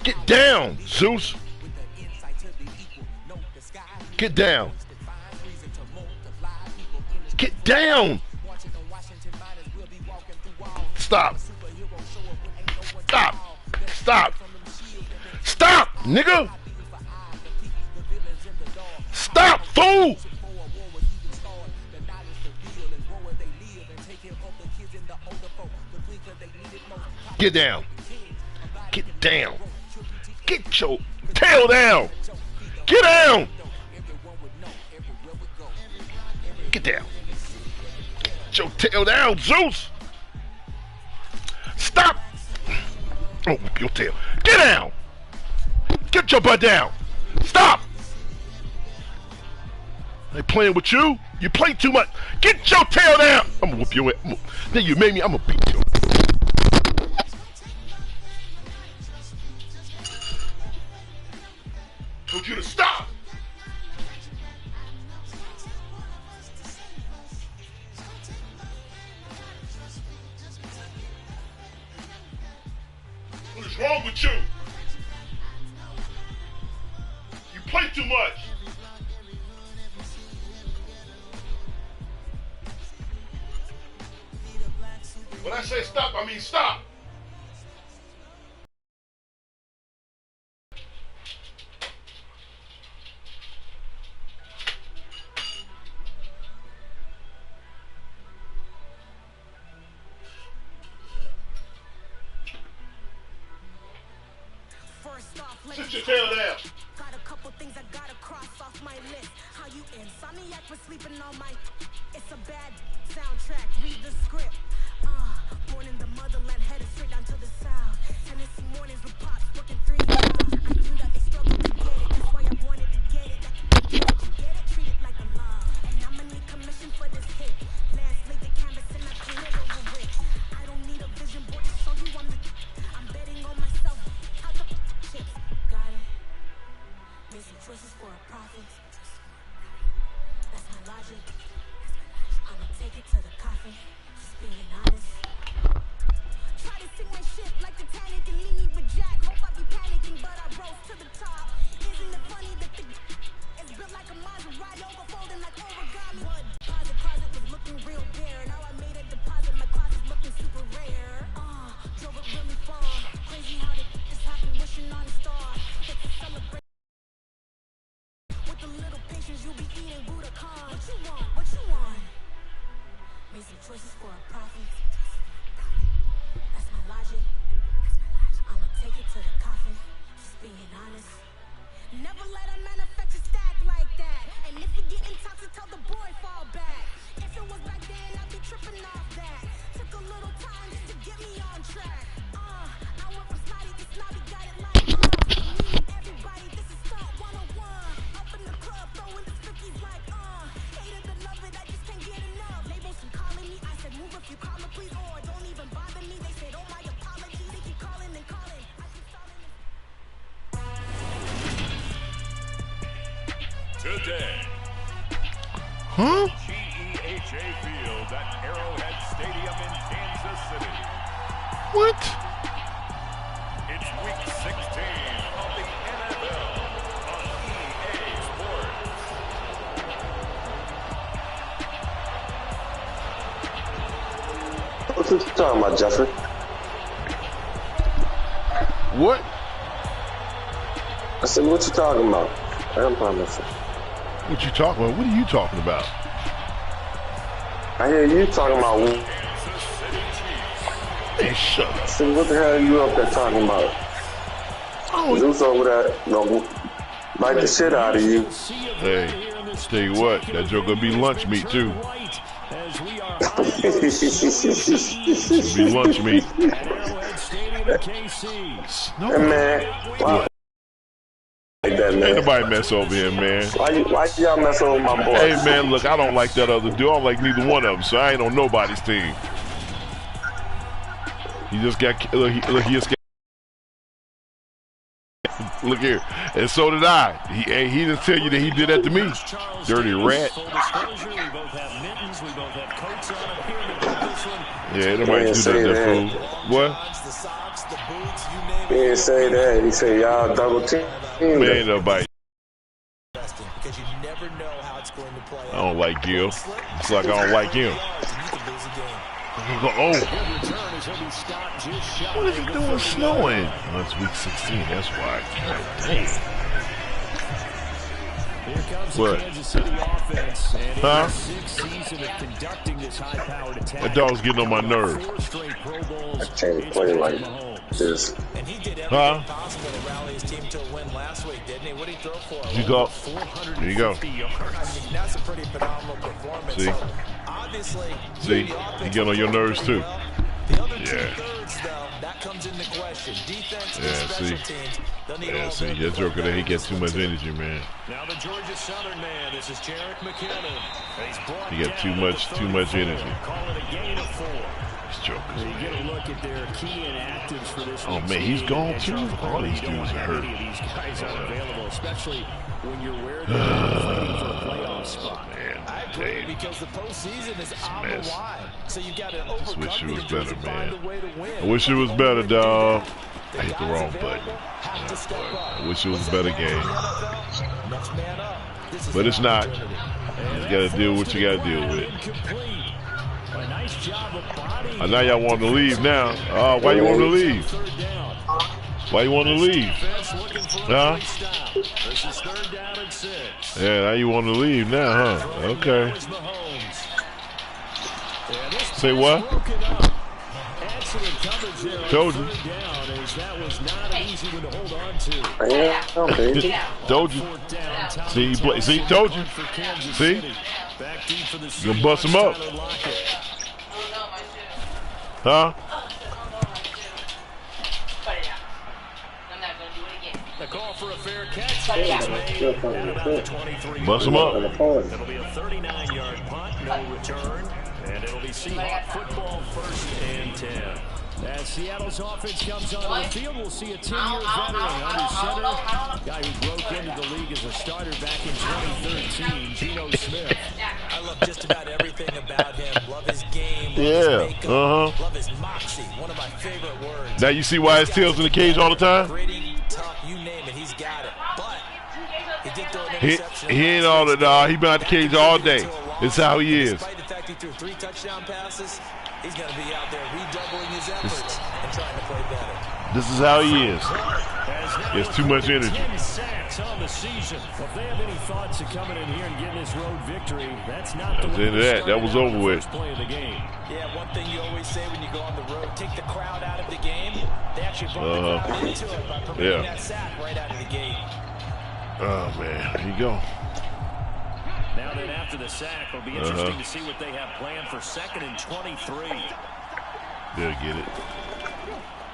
Get down, Zeus. Get down. Get down. Stop. Stop. Stop. Stop, nigga. Stop, fool. Get down. Get down. Get your tail down. Get down. Get down. Get your tail down, Zeus. Stop. Oh, your tail. Get down. Get your butt down. Stop. I ain't playing with you. You play too much. Get your tail down. I'm gonna whoop your ass. Then you made me. I'm gonna beat you. Told you to stop. What is wrong with you? You play too much. When I say stop, I mean stop. Sit your tail down. Got a couple things I gotta cross off my list. How you insomniac for sleeping on my. It's a bad soundtrack. Read the script. Born in the motherland, headed straight down to the south. Tennessee mornings with pops working 3 jobs. I knew that they struggled to get it. That's why I wanted to get it. Get it, treat it like a love. And I'ma need commission for this hit. Last laid the canvas and I paint it over it. I don't need a vision board to show you I'm betting on myself. How the chips got it. Made some choices for a profit. That's my logic. I'ma take it to the coffin. Just being honest. Try to sing my shit like Titanic and leave me with Jack. Hope I be panicking, but I rose to the top. Isn't it funny that the it's built like a Maserati, overfolding like origami? What? Closet was looking real bare. Now I made a deposit. My closet's looking super rare. Drove it really far. Crazy how this happened. Wishing on a star. It's a celebration. With a little patience, you'll be eating Budokan. What you want? What you want? Made some choices for a profit. That's my logic. I'ma take it to the coffin. Just being honest. Never let a manufacture stack like that. And if you get intoxicated, tell the boy fall back. If it was back then, I'd be tripping off that. Took a little time just to get me on track. I went from snotty to snobby, got it like me and everybody, this is stunt 101. Up in the club, throwing the stickies like hate it or love it, I just can't get enough. Labels keep calling me, I said move if you call me please, or don't even bother me. They said oh my apology, they keep calling and calling. I keep stalling. Today, Huh? GEHA Field at Arrowhead Stadium in Kansas City. What? It's week 16 of the NFL on EA Sports. What you talking about, Jeffrey? What? I said, what you talking about? I don't promise. What you talking about? What are you talking about? I hear you talking about. Kansas City Chiefs. Hey, shut I up. said, what the hell are you up there talking about? Oh, Zeus over there, no, bite the shit out of you. hey, tell you what, that joke gonna be lunch meat too. Be lunch meat. Hey, man, why like that, man? Ain't nobody mess over here, man. Why y'all mess over my boy? Hey, man, look, I don't like that other dude. I don't like neither one of them, so I ain't on nobody's team. He just got, look, he just got. Look here, and so did I. He didn't tell you that he did that to me. Dirty rat. Yeah, nobody do that, fool. What? He didn't say that. He said y'all double team. Man, nobody. Because you never know how it's going to play. I don't like Gil. It's like I don't like him. Oh. What is he doing snowing? Oh, it's week 16. That's why. Dang. Here comes What? the Kansas City offense, and in Huh? the sixth season of conducting this high-powered attack. That dog's getting on my nerves. 4 straight Pro Bowls. I can't play like this. And he did everything Huh? possible to rally his team to a win last week, didn't he? What did he throw for? You go. 450 There you go. yards. I mean, that's a pretty phenomenal performance. See? So, obviously, See? the offense You get on your was nerves, too. well. The other Yeah. two-thirds, though, that comes into question. Defense and Yeah, special see? teams. They'll need Yeah, all see, of that joker there, he gets too much energy, man. Now the Georgia Southern man. This is Jarek McKinnon. He's brought He got down too at much the energy. 34. Call it a gain of 4. These jokers, You get man. a look at their key inactives for this Oh, week's man, he's game, gone, and too? Charles All these you don't dudes are have hurt. any of these guys unavailable, especially when you're where they're fighting for a playoff spot. Man, I agree, dang. because the postseason is on the mess. line. So you've got to Just overcome wish it was the injuries better, and find man. a way to win. I wish it was better, dog. I hit the guys wrong available button. have to step up. I wish it was a What's better that game. in the NFL? Next man up. This is But an it's not. opportunity. You gotta deal with what you gotta deal with. Incomplete. A nice job of bodying. Now y'all want to leave now. Why you want to leave? Third down. Why you want to leave? Defense looking for a Huh? great stop. This is 3rd down and 6. Yeah, now you want to leave now, huh? Okay. Now is Mahomes. And this Say pass what? broken up. Excellent coverage there on Told you. 3rd down, as that was not an easy one to hold on to. Damn, baby. Told you. 4th down, Tommy See, he play- see, Thompson told you. for Kansas See? City. Back deep for the You gonna bust him up. Tyler Lockett. Huh? The call for a fair catch is made at about the 23. Bust him up. It'll be a 39-yard punt, no return, and it'll be Seahawk football 1st and 10. As Seattle's offense comes onto the field, we'll see a 10-year veteran under center, guy who broke into the league as a starter back in 2013, Geno Smith. I love just about everything about him. Love his game. Love Yeah, his makeup, Love his moxie. One of my favorite words. Now you see why his tail's in the cage all the time? Gritty, tough, you name it, he's got it. But he did throw an He, interception. he ain't all the dog. He been out the cage all day. It's how he is. Despite the fact he threw 3 touchdown passes, he's going to be out there redoubling his efforts and trying to play better. This is how he is. It's too much energy. 10 sacks on the season. Well, if they have any thoughts of coming in here and getting this road victory, that's not the That's way it, to that. start That was out over the with. first play of the game. Yeah, one thing you always say when you go on the road, take the crowd out of the game. They actually brought the crowd into it by permitting that sack right out of the gate. Oh, man. Here you go. Now then, after the sack, it'll be interesting to see what they have planned for 2nd and 23. They'll get it.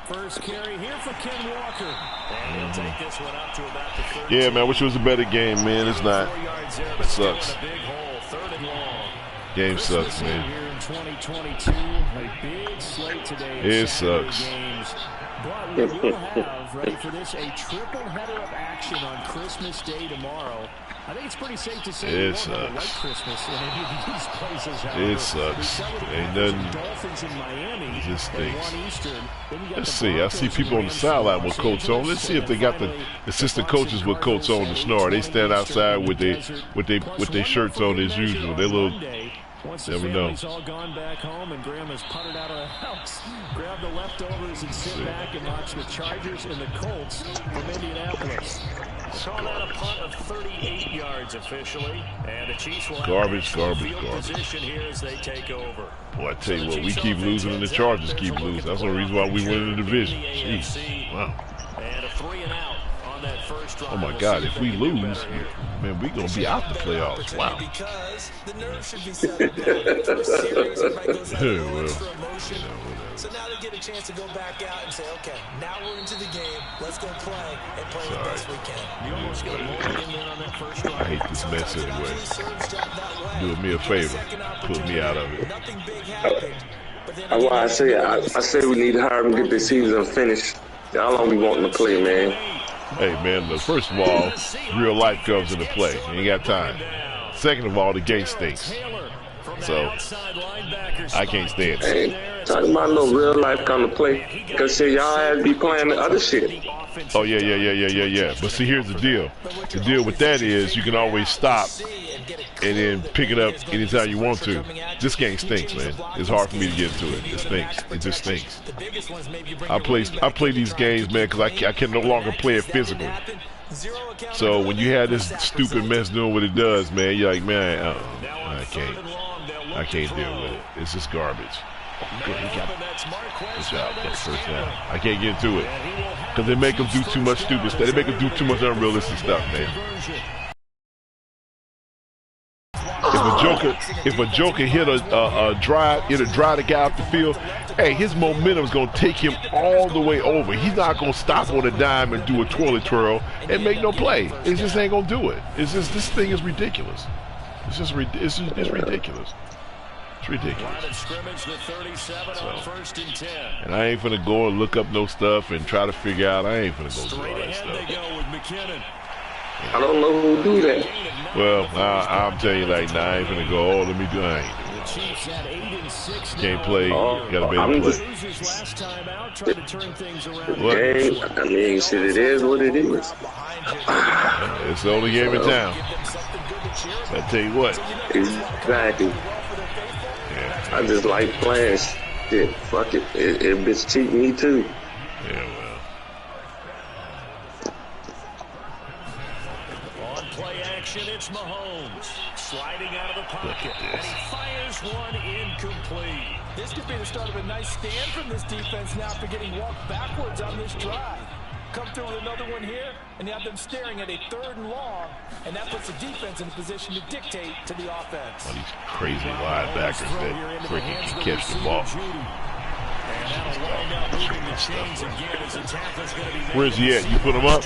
First carry here for Ken Walker. And he'll take this one up to about the 30. Yeah, man. I wish it was a better game, man. It's not. 4 yards there, It but still sucks. in a big hole, 3rd and long. Game Christmas sucks, Eve man. Here in 2022, a big slate today. Of It Saturday sucks. Games. But we will have, ready for this, a triple header of action on Christmas Day tomorrow. I think it's pretty safe to say we won't have a white Christmas in any of these places. However. It sucks. We celebrate Ain't Packers and nothing. Dolphins in Miami It just at stinks. 1 Eastern. Then you got Let's the see. I Broncos see and people on the Rams sideline in with Los coats on. Let's Angeles. see if they got the And assistant finally, coaches with coats on to snore. They stand outside with their shirts on as usual. They little. Once the Never know. family's all gone back home and Grandma's puttered out of the house, grab the leftovers and sit back and watch the Chargers and the Colts from Indianapolis. Saw that a punt of 38 yards officially, and the Chiefs will have Garbage, excellent garbage, field garbage. position here as they take over. Boy, I tell you what, we keep losing and the Chargers keep losing. That's the reason why we win the division. Jeez. Wow. And a 3 and out on that first drive. Oh my We'll God, see if they we can do lose, better here. man, we gonna be out the playoffs. Wow. Because the nerves should be settled down. First series, everybody goes out Yeah, with well, extra emotion. So now they get a chance to go back out and say, okay, now we're into the game. Let's go play and play the best we can. You almost got loaded in there on that first drive. I hate this mess anyway. Usually serves job that way. Do me a favor, put me out of it. Nothing big happened. But then That's why I say we need to hire him, get this season finished. How long we want him to play, man? Hey, man, look, first of all, real life comes into play. You ain't got time. Second of all, the game stinks. Taylor So I can't stand it. Hey, talking about no real life kind of play. Because see, y'all had to be playing the other shit. Oh yeah. But see, here's the deal. The deal with that is you can always stop and then pick it up anytime you want to. This game stinks, man. It's hard for me to get into it. It stinks. It just stinks. I play these games, man, because I can no longer play it physical. So when you have this stupid mess doing what it does, man, you're like, man, I can't deal with it. It's just garbage. Good job. That's first down. I can't get into it because they make them do too much stupid stuff. They make them do too much unrealistic stuff, man. If a joker hit a drive the guy off the field, hey, his momentum's gonna take him all the way over. He's not gonna stop on a dime and do a twirly twirl and make no play. It just ain't gonna do it. It's just, this thing is ridiculous. It's ridiculous. It's ridiculous. So, and I ain't finna go and look up no stuff and try to figure out. I ain't finna go through all that stuff. I don't know who do that. Well, I'm telling you, like, nah, I ain't finna go. Oh, let me do. I ain't doing it. Can't play. Gotta be able to play. What? I mean, shit, it is what it is. It's the only game in town. I tell you what. Exactly. Yeah. I just like playing shit. Fuck it. It bitch cheat me too. Yeah, well. It's Mahomes sliding out of the pocket, and he fires one incomplete. This could be the start of a nice stand from this defense now after getting walked backwards on this drive. Come through with another one here, and you have them staring at a 3rd and long, and that puts the defense in a position to dictate to the offense. All these crazy linebackers that freaking can catch the ball. Where's he at? You put him up?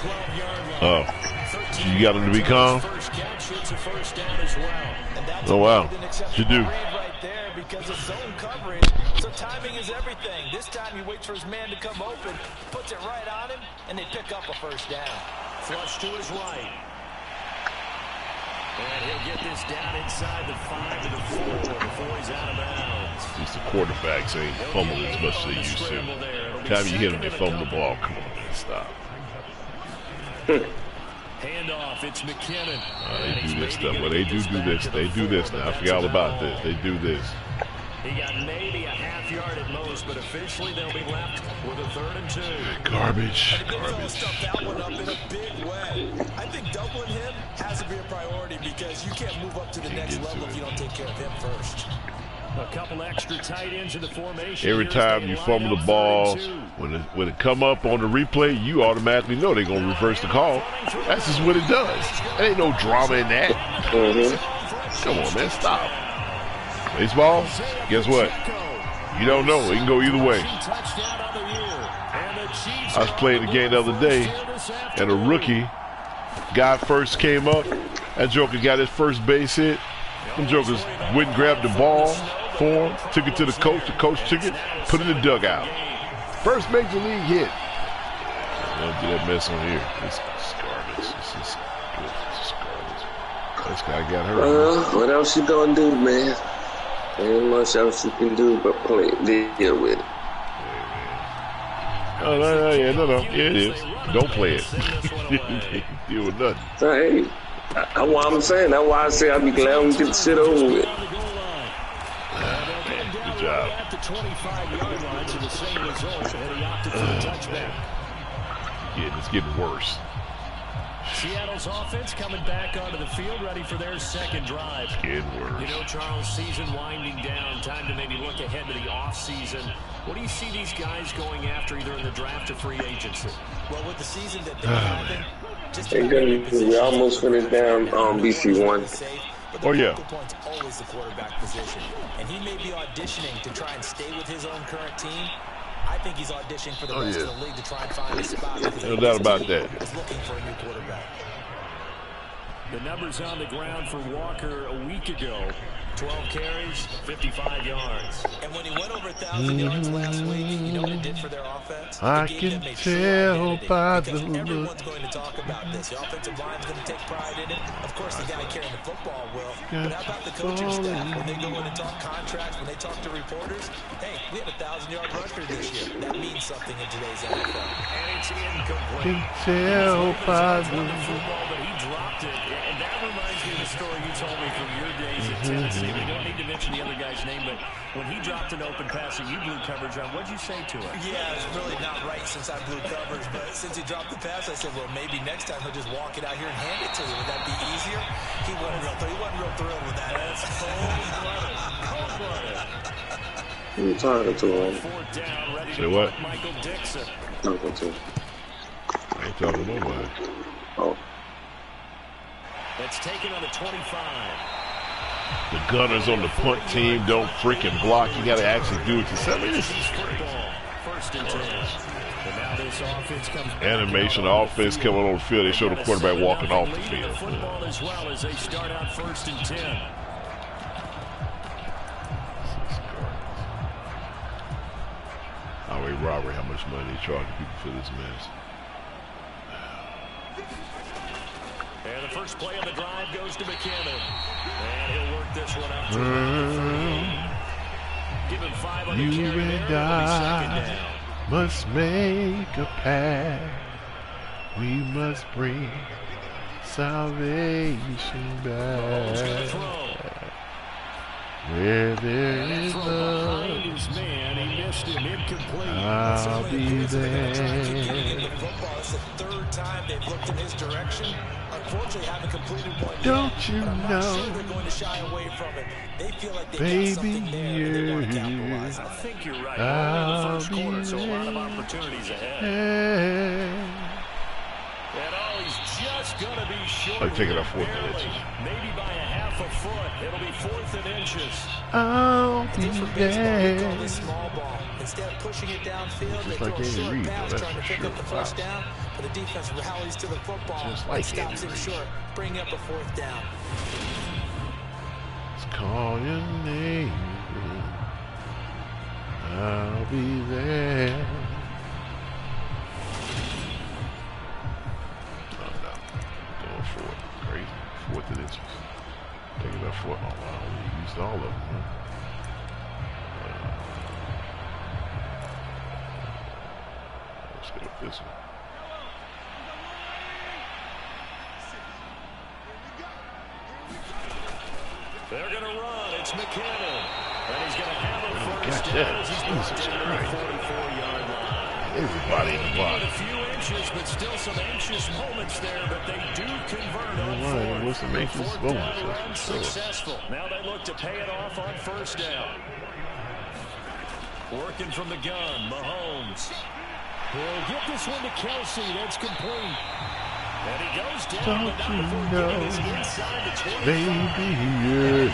Oh. You got him to be calm? Oh, wow. You do. Because of zone coverage, so timing is everything. This time he waits for his man to come open, puts it right on him, and they pick up a first down. Flush to his right. And he'll get this down inside the 5 to the 4 before he's out of bounds. At least the quarterbacks ain't fumbling as much as they used to. Time you hit them, they fumble the ball. Come on, man, stop. Handoff, it's McKinnon. They do this stuff. Well, they do this. They do this now. I forgot all about this. They do this. He got maybe a half yard at most, but officially they'll be left with a 3rd and 2. Garbage. That one up in a big way. I think doubling him has to be a priority because you can't move up to the next level if you don't take care of him first. A couple extra tight ends in the formation. Every time you fumble the ball, when it come up on the replay, you automatically know they're going to reverse the call. That's just what it does. There ain't no drama in that. Come on, man, stop. Baseball, guess what? You don't know. It can go either way. I was playing the game the other day, and a rookie guy first came up. That joker got his first base hit. Them jokers went and grabbed the ball for him, took it to the coach took it, put it in the dugout. First major league hit. Don't do that mess on here. It's garbage. It's just garbage. This guy got hurt. What else you gonna do, man? Ain't much else you can do but deal with it. Oh, no. Yeah, it is. Don't play it. Deal with nothing. Hey, that's what I'm saying. That's why I say I'd be glad when we get the shit over with. Good job. Yeah, it's getting worse. Seattle's offense coming back onto the field, ready for their 2nd drive. It's getting worse. You know, Charles, season winding down, time to maybe look ahead to the offseason. What do you see these guys going after either in the draft or free agency? Well, with the season that they're having, we almost finished down BC1. Oh, yeah. Point's always the quarterback position, and he may be auditioning to try and stay with his own current team. I think he's auditioning for the rest of the league to try and find a spot. No doubt about that. He's looking for a new quarterback. The numbers on the ground for Walker a week ago. 12 carries, 55 yards. And when he went over 1,000 yards last week, you know what it did for their offense? I can tell by the look. Everyone's going to talk about this. The offensive line's going to take pride in it. Of course, the guy carrying the football will. But how about the coaching staff? When they go in and talk contracts, when they talk to reporters, hey, we had a 1,000-yard rusher this year. That means something in today's NFL. And it's incomplete. Can tell by the Football, but he dropped it. And that reminds me of the story you told me from your days at Tennessee. We don't need to mention the other guy's name, but when he dropped an open pass and you blew coverage on, what'd you say to him? Yeah, it's really not right since I blew coverage, but since he dropped the pass, I said, well, maybe next time he'll just walk it out here and hand it to you. Would that be easier? He wasn't real thrilled with that. That's cold-blooded. Cold-blooded. Who you talking to, man? Fourth down, ready Say to what? work Michael Dixon. Talking to. I ain't talking to nobody. Oh. That's taken on the 25. The gunners on the punt team don't freaking block. You got to actually do it yourself. I mean, this is crazy. Football, first and 10. But now this offense comes back Animation, on offense coming on the field. They show the quarterback walking off the field. Football as well as they start out first and 10. Highway robbery, how much money they charging people for this mess? And the first play of the drive goes to McKinnon. And he'll work this one out. Give him 5 on the You carry there. and It'll be second I down. must make a pact. We must bring salvation Mahomes gonna back. throw. Where there And that is throw love, behind his man. He missed him. Incomplete. I'll be there. Football. It's the third time they've looked in his direction. Unfortunately, haven't completed one yet. Don't you But I'm not know, sure they're going to shy away from it. They feel like they baby, got something there and they want to capitalize I on it. think you're right. I'll We're in the first be quarter, so a lot of there. opportunities ahead. Yeah. And oh, he's just going to be short. Like taking here, a fourth and barely. inches. Maybe by a half a foot. It'll be 4th and inches. I'll be For baseball, we call there. this small ball. Instead of pushing it downfield, they Just like throw a Andy short Reid, pass though, trying to that's pick for up the sure. first down, but the defense rallies to the football Just and like stops Andy him Reid. short, bringing up a 4th down. Let's call your name. I'll be there. Oh, no. Going for it. Crazy. 4th and inches. Taking that 4. Oh, wow. We used all of them, huh? Let's go with this one. They're going to run. It's McKinnon. And he's going to have a first got down that. as he's brought Jesus down to the Christ. 44-yard line. Everybody in the Gained bottom. a few inches, but still some anxious moments there, but they do convert on Right, fourth. what's some anxious 4th moments? down run That's for sure. successful. Now they look to pay it off on first down. Working from the gun, Mahomes. He'll get this one to Kelsey. That's complete. And he goes down, Don't but not you before know, getting his inside the 25. baby, yeah,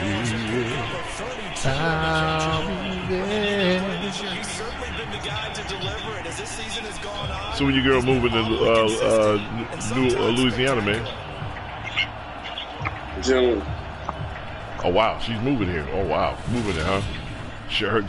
I'll be there. This year, he's certainly been the guy to deliver it. As this season has gone on, So when your girl moving to Louisiana, man? June. Oh wow, she's moving here. Oh wow, moving there, huh? She'll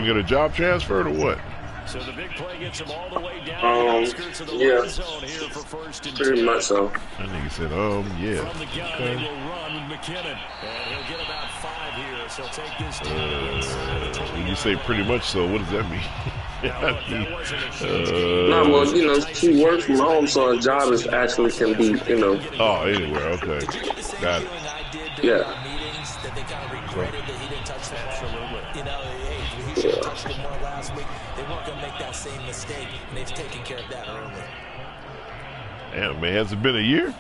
get a job transferred or what? So the big play gets him all the way down to the outskirts of the yeah. red zone here for first and 10. Pretty much so. That nigga said, yeah. From the gun, Okay. they will run with McKinnon. And he'll get about 5 here, so take this team inside the 20. When you say pretty much so, what does that mean? Now, look, that wasn't a huge No, well, you know, she works from home, so her job is actually can be, you know. Oh, anywhere, okay. did you get the same Got it. feeling I did during Yeah. our meetings that they kind of regretted that he didn't touch the ball? Absolutely. You know, hey, he should have touched it more last week. They weren't going to make that same mistake, and they've taken care of that early. Damn, man, has it been a year?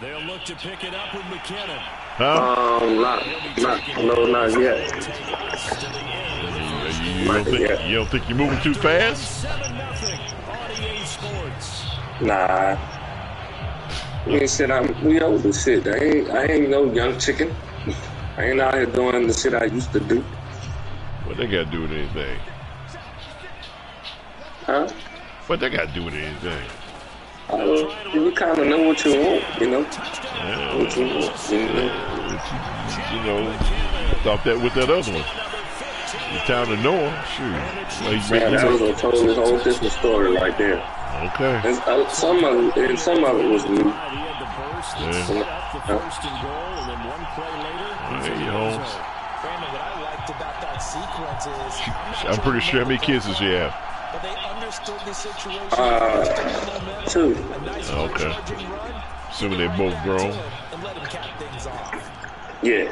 They'll look to pick it up with McKinnon. Huh? Not yet. You don't think you're moving too fast? 7-0 on EA Sports. Nah. Me said we old as shit. I ain't no young chicken. I ain't out here doing the shit I used to do. What they got to do with anything? Huh? What they got to do with anything? You kind of know what you want, you know. Yeah. What you want, You know, thought that with that other one. The town of Noah, shoot. Like, yeah, that was a totally whole different story right there. Okay. And some of it was me. He had the burst that set up the first and goal, and then one play later, he's in the end zone. Brandon, what I liked about that sequence is I'm pretty sure how many kids does she have? but they understood the situation. 2. Okay. Assuming they're both grown. And let him cap things off. Yeah.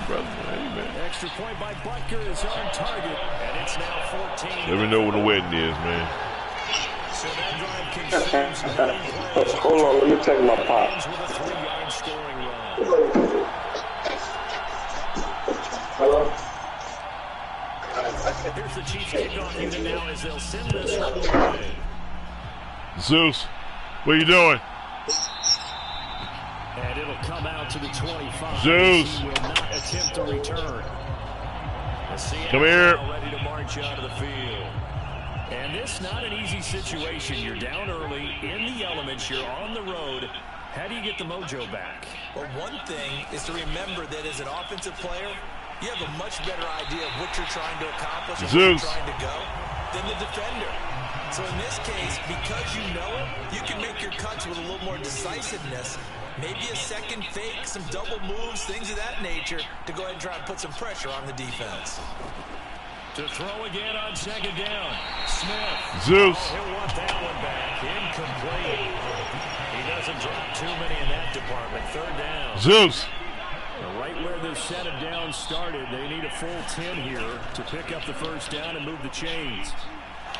Brother, hey, man. Extra point by Butker is on target, and it's now 14. Let me know when the wedding is, man. So that drive consumes 9 plays. Hold on, let me check my pop. With a 3-yard scoring run. Hello? Here's the Chiefs kickoff unit now as they'll send this one away. Zeus, what are you doing? And it'll come out to the 25. Zeus. He will not attempt to return. Come here. Ready to march out of the field. And this not an easy situation. You're down early in the elements. You're on the road. How do you get the mojo back? Well, one thing is to remember that as an offensive player, you have a much better idea of what you're trying to accomplish and where you're trying to go than the defender. So in this case, because you know it, you can make your cuts with a little more decisiveness. Maybe a second fake, some double moves, things of that nature to go ahead and try and put some pressure on the defense. To throw again on second down. Smith. Zeus. He'll want that one back. Incomplete. He doesn't drop too many in that department. Third down. Zeus. Right where the set of downs started, they need a full 10 here to pick up the first down and move the chains.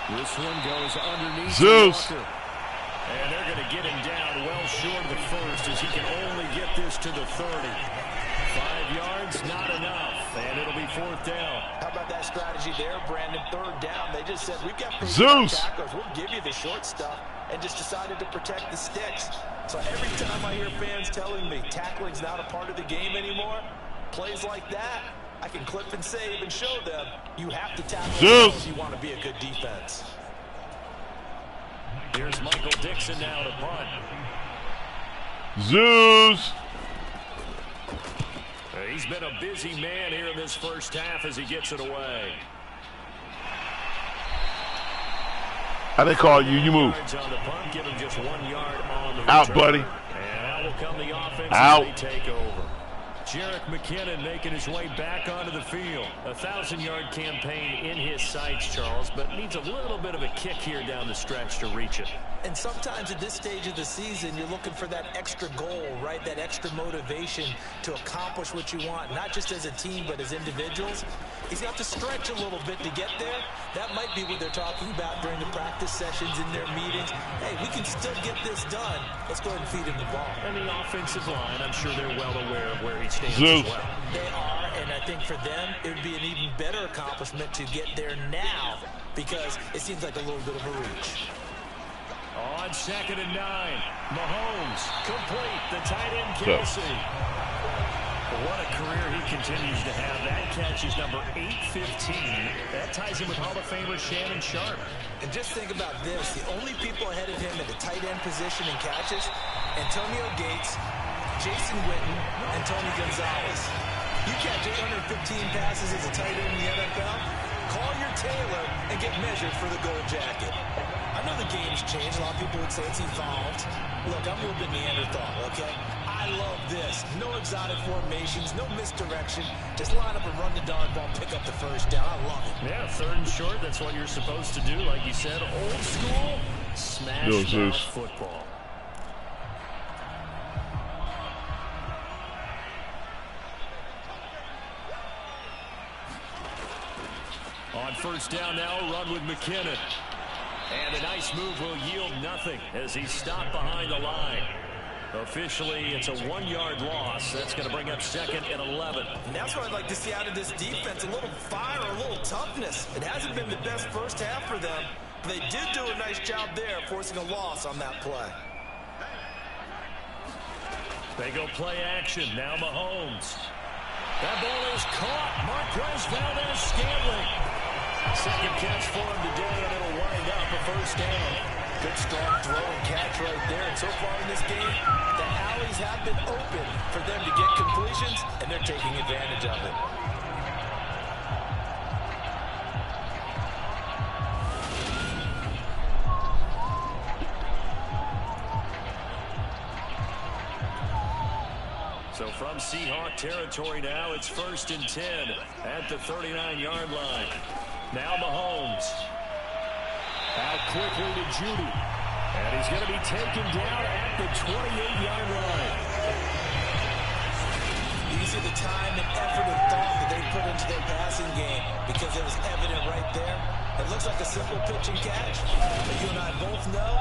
This one goes underneath Zeus. Walker. And they're going to get him down well short of the first as he can only get this to the 30. 5 yards, not enough, and it'll be fourth down. How about that strategy there, Brandon? Third down, they just said, we've got Zeus. tacklers. We'll give you the short stuff, and just decided to protect the sticks. So every time I hear fans telling me tackling's not a part of the game anymore, plays like that, I can clip and save and show them you have to tackle Zeus. if you want to be a good defense. Here's Michael Dixon now to punt. Zeus. He's been a busy man here in this first half as he gets it away. How they call you? You move. On the punt, give him just 1 yard on the Out, return. buddy. And out will come the offense Out. as they take over. Jerick McKinnon making his way back onto the field. A 1,000-yard campaign in his sights, Charles, but needs a little bit of a kick here down the stretch to reach it. And sometimes at this stage of the season, you're looking for that extra goal, right? That extra motivation to accomplish what you want, not just as a team, but as individuals. He's got to stretch a little bit to get there. That might be what they're talking about during the practice sessions in their meetings. Hey, we can still get this done. Let's go ahead and feed him the ball. And the offensive line, I'm sure they're well aware of where he stands Zeus. as well. They are, and I think for them, it would be an even better accomplishment to get there now because it seems like a little bit of a reach. On 2nd and 9, Mahomes complete. The tight end Kelsey. What a career he continues to have. That catch is number 815. That ties him with Hall of Famer Shannon Sharp. And just think about this. The only people ahead of him at the tight end position in catches, Antonio Gates, Jason Witten, and Tony Gonzalez. You catch 815 passes as a tight end in the NFL, call your tailor and get measured for the gold jacket. I know the game's changed. A lot of people would say it's evolved. Look, I'm a little bit Neanderthal, okay? I love this. No exotic formations, no misdirection. Just line up and run the darn ball, pick up the first down. I love it. Yeah, 3rd and short. That's what you're supposed to do. Like you said, old school, smash mouth football. On first down now, run with McKinnon. And a nice move will yield nothing as he's stopped behind the line. Officially, it's a 1-yard loss. That's going to bring up 2nd and 11. And that's what I'd like to see out of this defense. A little fire, a little toughness. It hasn't been the best first half for them, but they did do a nice job there, forcing a loss on that play. They go play action. Now Mahomes. That ball is caught. Marquez Valdez-Scantling. Second catch for him today, and it'll wind picked up a first down. Good strong throw and catch right there. And so far in this game, the alleys have been open for them to get completions, and they're taking advantage of it. So from Seahawk territory now, it's 1st and 10 at the 39-yard line. Now Mahomes. Out quickly to Judy. And he's going to be taken down at the 28-yard line. These are the time and effort and thought that they put into their passing game, because it was evident right there. It looks like a simple pitch and catch, but you and I both know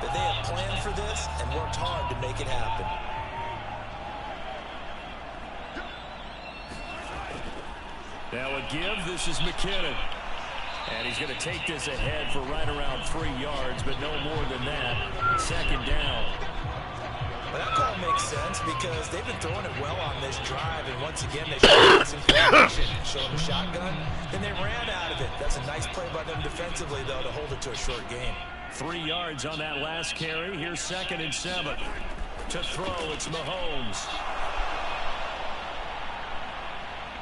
that they have planned for this and worked hard to make it happen. Now a give. This is McKinnon. And he's going to take this ahead for right around 3 yards, but no more than that. Second down. Well, that call makes sense because they've been throwing it well on this drive, and once again they showed some information, showing the shotgun, then they ran out of it. That's a nice play by them defensively, though, to hold it to a short game. 3 yards on that last carry. Here's 2nd and 7. To throw, it's Mahomes.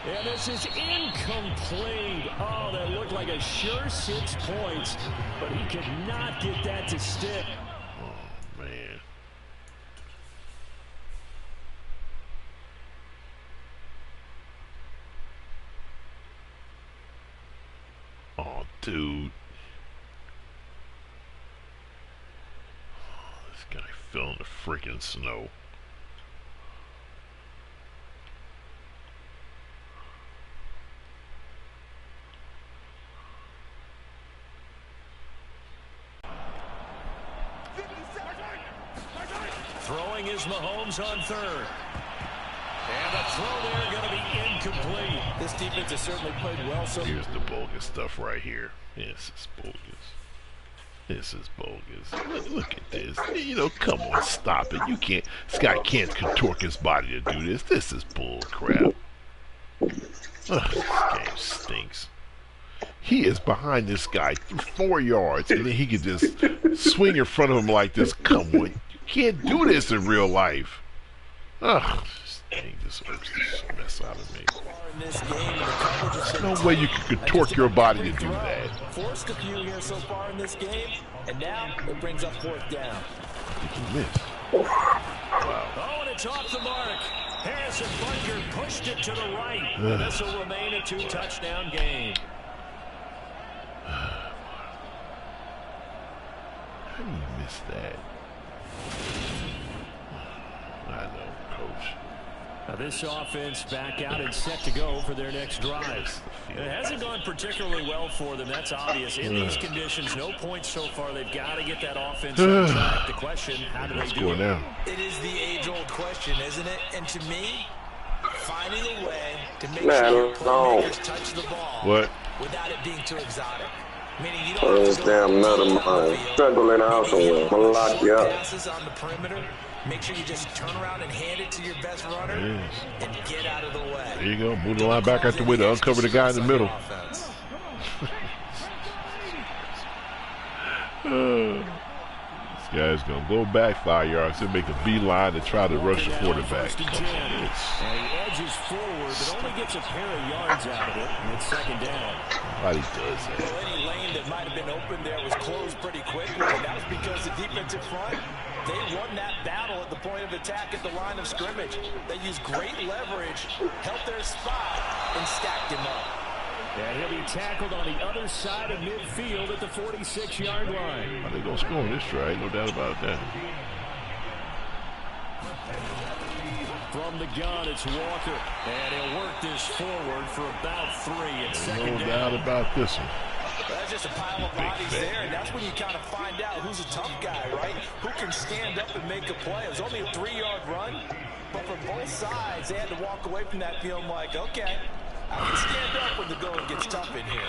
And this is incomplete. Oh, that looked like a sure 6 points, but he could not get that to stick. Oh, man. Oh, dude. Oh, this guy fell in the freaking snow. Throwing is Mahomes on 3rd. And the throw there going to be incomplete. This defense has certainly played well. So here's the bogus stuff right here. This is bogus. This is bogus. Look at this. You know, come on, stop it. You can't. This guy can't contort his body to do this. This is bull crap. Ugh, this game stinks. He is behind this guy 4 yards, and then he can just swing in front of him like this. Come on. Can't do this in real life. Ugh, this thing just irks the mess out of me. There's no way you can contort your body to do that. Forced a few here so far in this game, and now it brings up 4th down. Did you miss? Wow. Oh, and it's off the mark. Harrison Butker pushed it to the right. And this will remain a 2-touchdown game. How do you miss that? I know, Coach. Now this offense back out and set to go for their next drive. It hasn't gone particularly well for them, that's obvious. In these conditions, no points so far. They've got to get that offense on track. The question, how do they do it? Now? It is the age-old question, isn't it? And to me, finding a way to make sure your playmakers touch the ball without it being too exotic. Meaning you don't have to damn nut of mine. Struggling out somewhere. I'm gonna lock you up. Passes on the perimeter. Make sure you just turn around and hand it to your best runner and get out of the way. There you go. Move the line back out the way to uncover the guy in the middle. This guy's going to go back 5 yards and make a beeline to try to rush the quarterback. And he edges forward, but only gets a pair of yards out of it. And it's 2nd down. Why he does that? Well, any lane that might have been open there was closed pretty quickly, and that was because the defensive front, they won that battle at the point of attack at the line of scrimmage. They used great leverage, held their spot, and stacked him up. And he'll be tackled on the other side of midfield at the 46-yard line. They're going to score on this try, no doubt about that. From the gun, it's Walker. And he'll work this forward for about 3 at 2nd down. No doubt about this one. That's just a pile of bodies there, and that's when you kind of find out who's a tough guy, right? Who can stand up and make a play. It was only a 3-yard run, but for both sides, they had to walk away from that feeling like, okay, I can stand up when the going gets tough in here.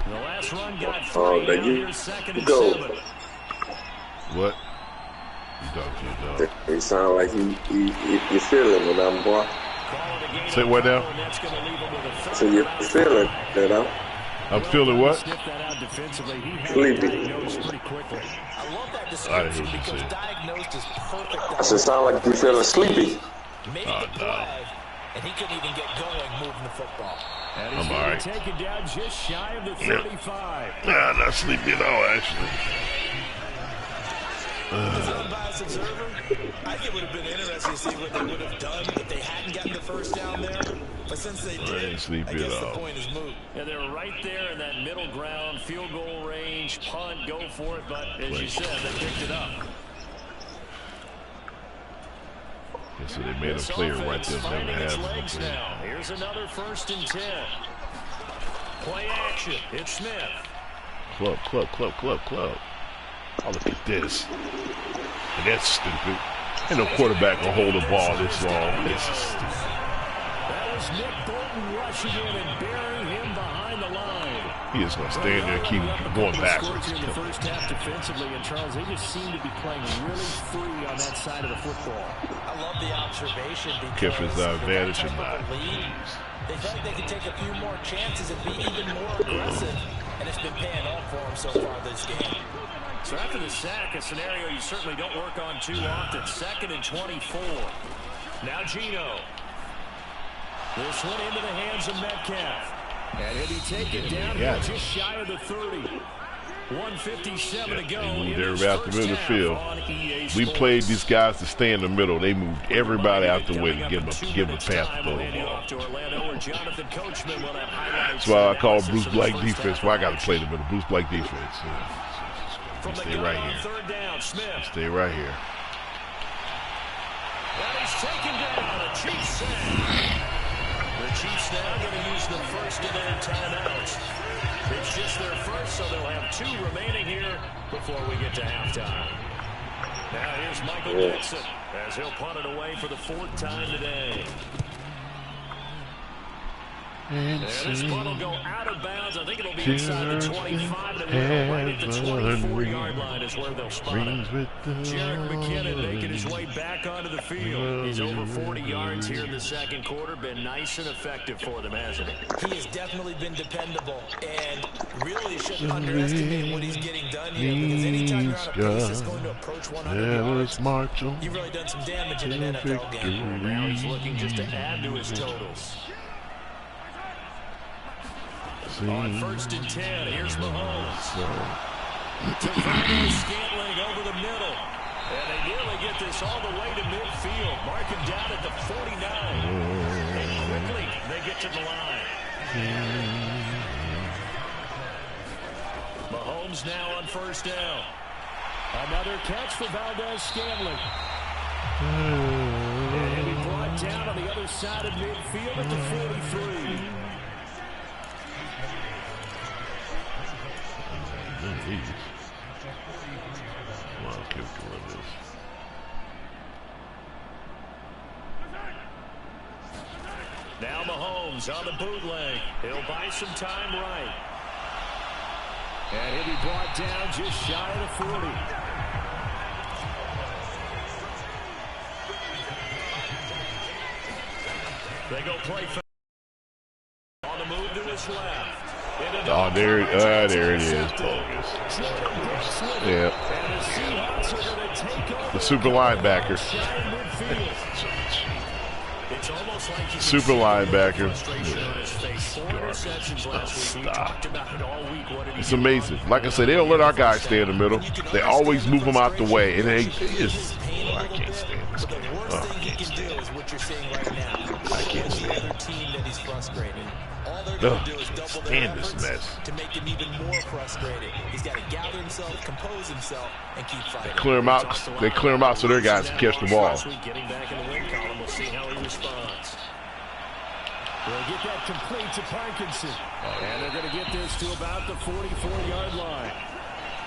The last run got 3. There you 2nd and go. 7. What? You talking to your dog? You sound like you feeling it, I'm boy. Say what now? So you're feeling it, you know? I'm feeling what? Sleepy. I love that I description didn't because see it. diagnosed is perfect. I said, sound like you feeling sleepy. Made the play, and he couldn't even get going moving the football. And I'm he's all right. taken down just shy of the 35. Nah, not sleepy at all, actually. As an unbiased observer, I think it would have been interesting to see what they would have done if they hadn't gotten the first down there. But since they did, ain't sleepy I guess at the all. point is moot. Yeah, they're right there in that middle ground, field goal range, punt, go for it. But as you said, they picked it up. Yeah, so they made a player right there. Never Its had legs one. now. Here's another 1st and 10. Play action. It's Smith. Club. Oh, look at this. And that's stupid. Ain't no quarterback gonna hold the ball this long. This is stupid. That was Nick Bolton rushing in and burying him behind the line. He is gonna stand there and keep going backwards. In the first half defensively, and Charles, they just seem to be playing really free on that side of the football. I love the observation because If it's the advantage or with that not. type of lead, they feel like they can take a few more chances and be even more aggressive, and it's been paying off for them so far this game. So after the sack, a scenario you certainly don't work on too often. 2nd and 24. Now Gino. This one into the hands of Metcalf. And he'll be taken down here just shy of the 30. 1:57 to go. They moved everybody out the middle of the field. We played these guys to stay in the middle. They moved everybody out the way to give them a path to throw the ball. That's why I call Bruce Black defense. Why I got to play the middle. Bruce Black defense. Yeah. Stay right here. Stay right here. And he's taken down. A Chiefs sack. The Chiefs now going to use the first of their timeouts. It's just their first, so they'll have 2 remaining here before we get to halftime. Now here's Michael Dixon as he'll punt it away for the 4th time today. And this punt will go out of bounds. I think it'll be inside the 25. And right at the 24-yard line is where they'll spot it. Jerick McKinnon making his way back onto the field. He's over 40 yards here in the 2nd quarter. Been nice and effective for them, hasn't he? He has definitely been dependable, and really shouldn't underestimate what he's getting done here, because anytime you're on a pace that's going to approach 100 yards, you've really done some damage in an NFL game. Now he's looking just to add to his totals. On 1st and 10, here's Mahomes. Scantling over the middle. And they nearly get this all the way to midfield. Mark him down at the 49. And quickly, they get to the line. Mahomes now on 1st down. Another catch for Valdez-Scantling. And he brought down on the other side of midfield at the 43. Now Mahomes on the bootleg. He'll buy some time right. And he'll be brought down just shy of the 40. They go play on the move to his left. Oh, there it is, bogus. Yeah. The super linebacker. Super linebacker. Yeah. It's amazing. Like I said, they don't let our guys stay in the middle. They always move them out the way, and they just. Oh, I can't stand this game. Oh, I can't stand it. I can't stand it. Stand this mess. To make him even more frustrated. He's got to gather himself, compose himself, and keep fighting. Clear him out. They clear him out so their guys can catch the ball. Getting back in the win column, we'll see how he responds. They'll get that complete to Parkinson. And they're going to get this to about the 44-yard line.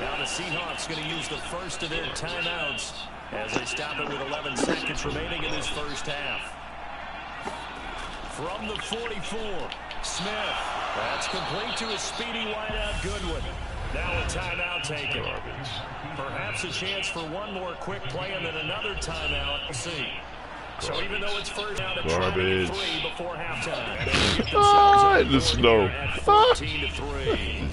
Now the Seahawks going to use the first of their timeouts as they stop it with 11 seconds remaining in this first half. From the 44, Smith. That's complete to his speedy wideout Goodwin. Now a timeout taken. Perhaps a chance for one more quick play and then another timeout. We'll see. So even though it's first down to Garbage. 3 before halftime. In the snow. 14-3.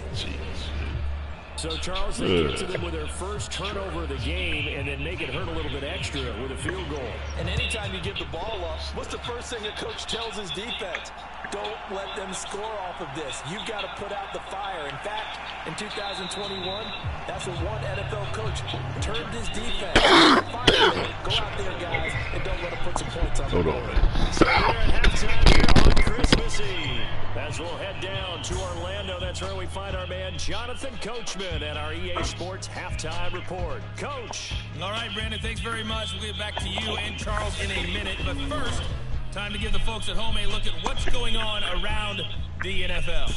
So, Charles, they get to them with their first turnover of the game and then make it hurt a little bit extra with a field goal. And anytime you give the ball up, what's the first thing a coach tells his defense? Don't let them score off of this. You've got to put out the fire. In fact, in 2021, that's what one NFL coach turned his defense. Fire. Go out there, guys, and don't let them put some points on the board. Hold on, man. So we're at halftime here on Christmas Eve. As we'll head down to Orlando, that's where we find our man Jonathan Coachman at our EA Sports Halftime Report. Coach. All right, Brandon, thanks very much. We'll get back to you and Charles in a minute. But first, time to give the folks at home a look at what's going on around the NFL.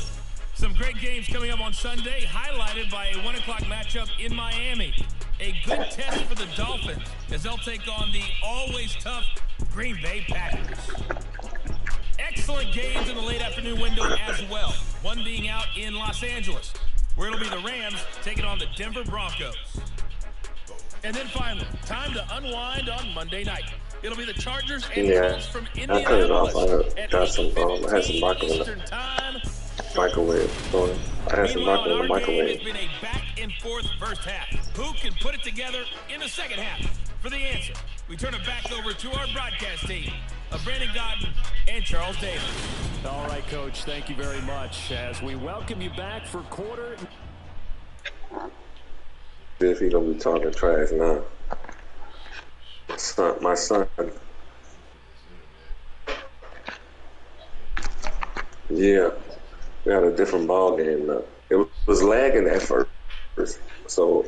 Some great games coming up on Sunday, highlighted by a 1 o'clock matchup in Miami. A good test for the Dolphins as they'll take on the always tough Green Bay Packers. Excellent games in the late afternoon window as well. One being out in Los Angeles, where it'll be the Rams taking on the Denver Broncos. And then finally, time to unwind on Monday night. It'll be the Chargers and Colts from Indianapolis at 8:15 Eastern Time. Microwave. I had some Meanwhile, in microwave in the our game, microwave. it's been a back-and-forth first half. Who can put it together in the second half? For the answer, we turn it back over to our broadcast team of Brandon Godden and Charles Davis. All right, Coach, thank you very much as we welcome you back for quarter. If he gonna be talking trash now. My son. Yeah, we had a different ball game now. It was lagging at first, so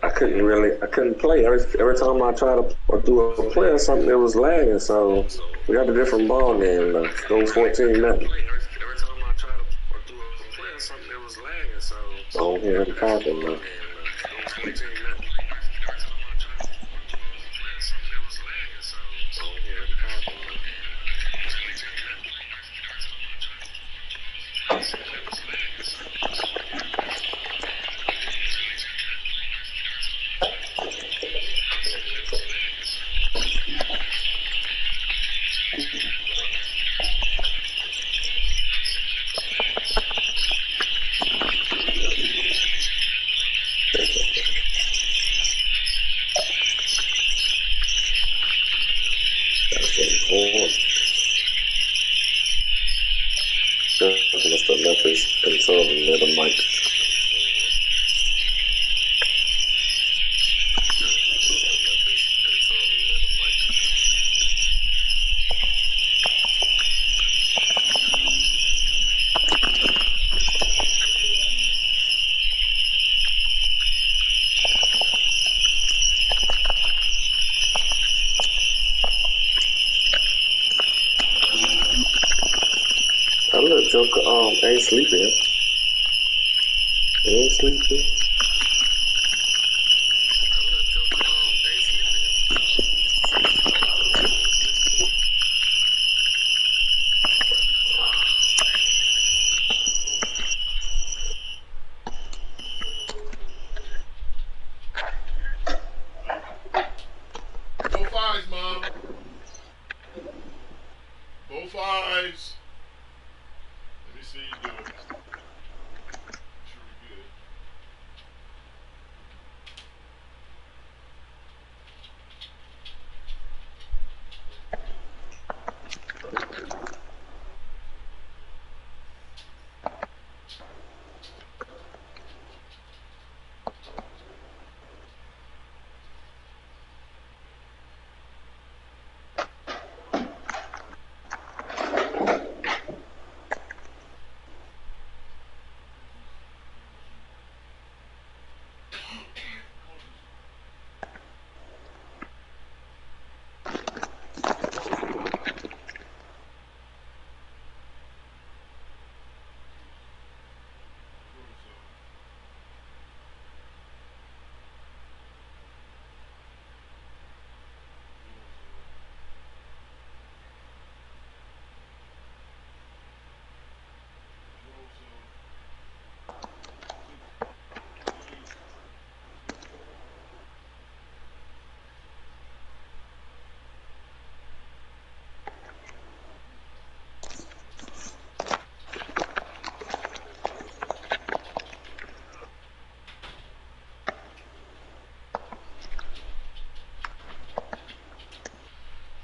I couldn't play. Every time I tried to do a play or something, it was lagging. So we got a different ball game now. Go 14-0. Every time I tried to do a play or something, it was lagging. So I don't hear him talking now. Must have left his control near the mic. Joker ain't sleeping. He ain't sleeping. Both eyes, Mom. Both eyes. Let me see you do it. Sure we good.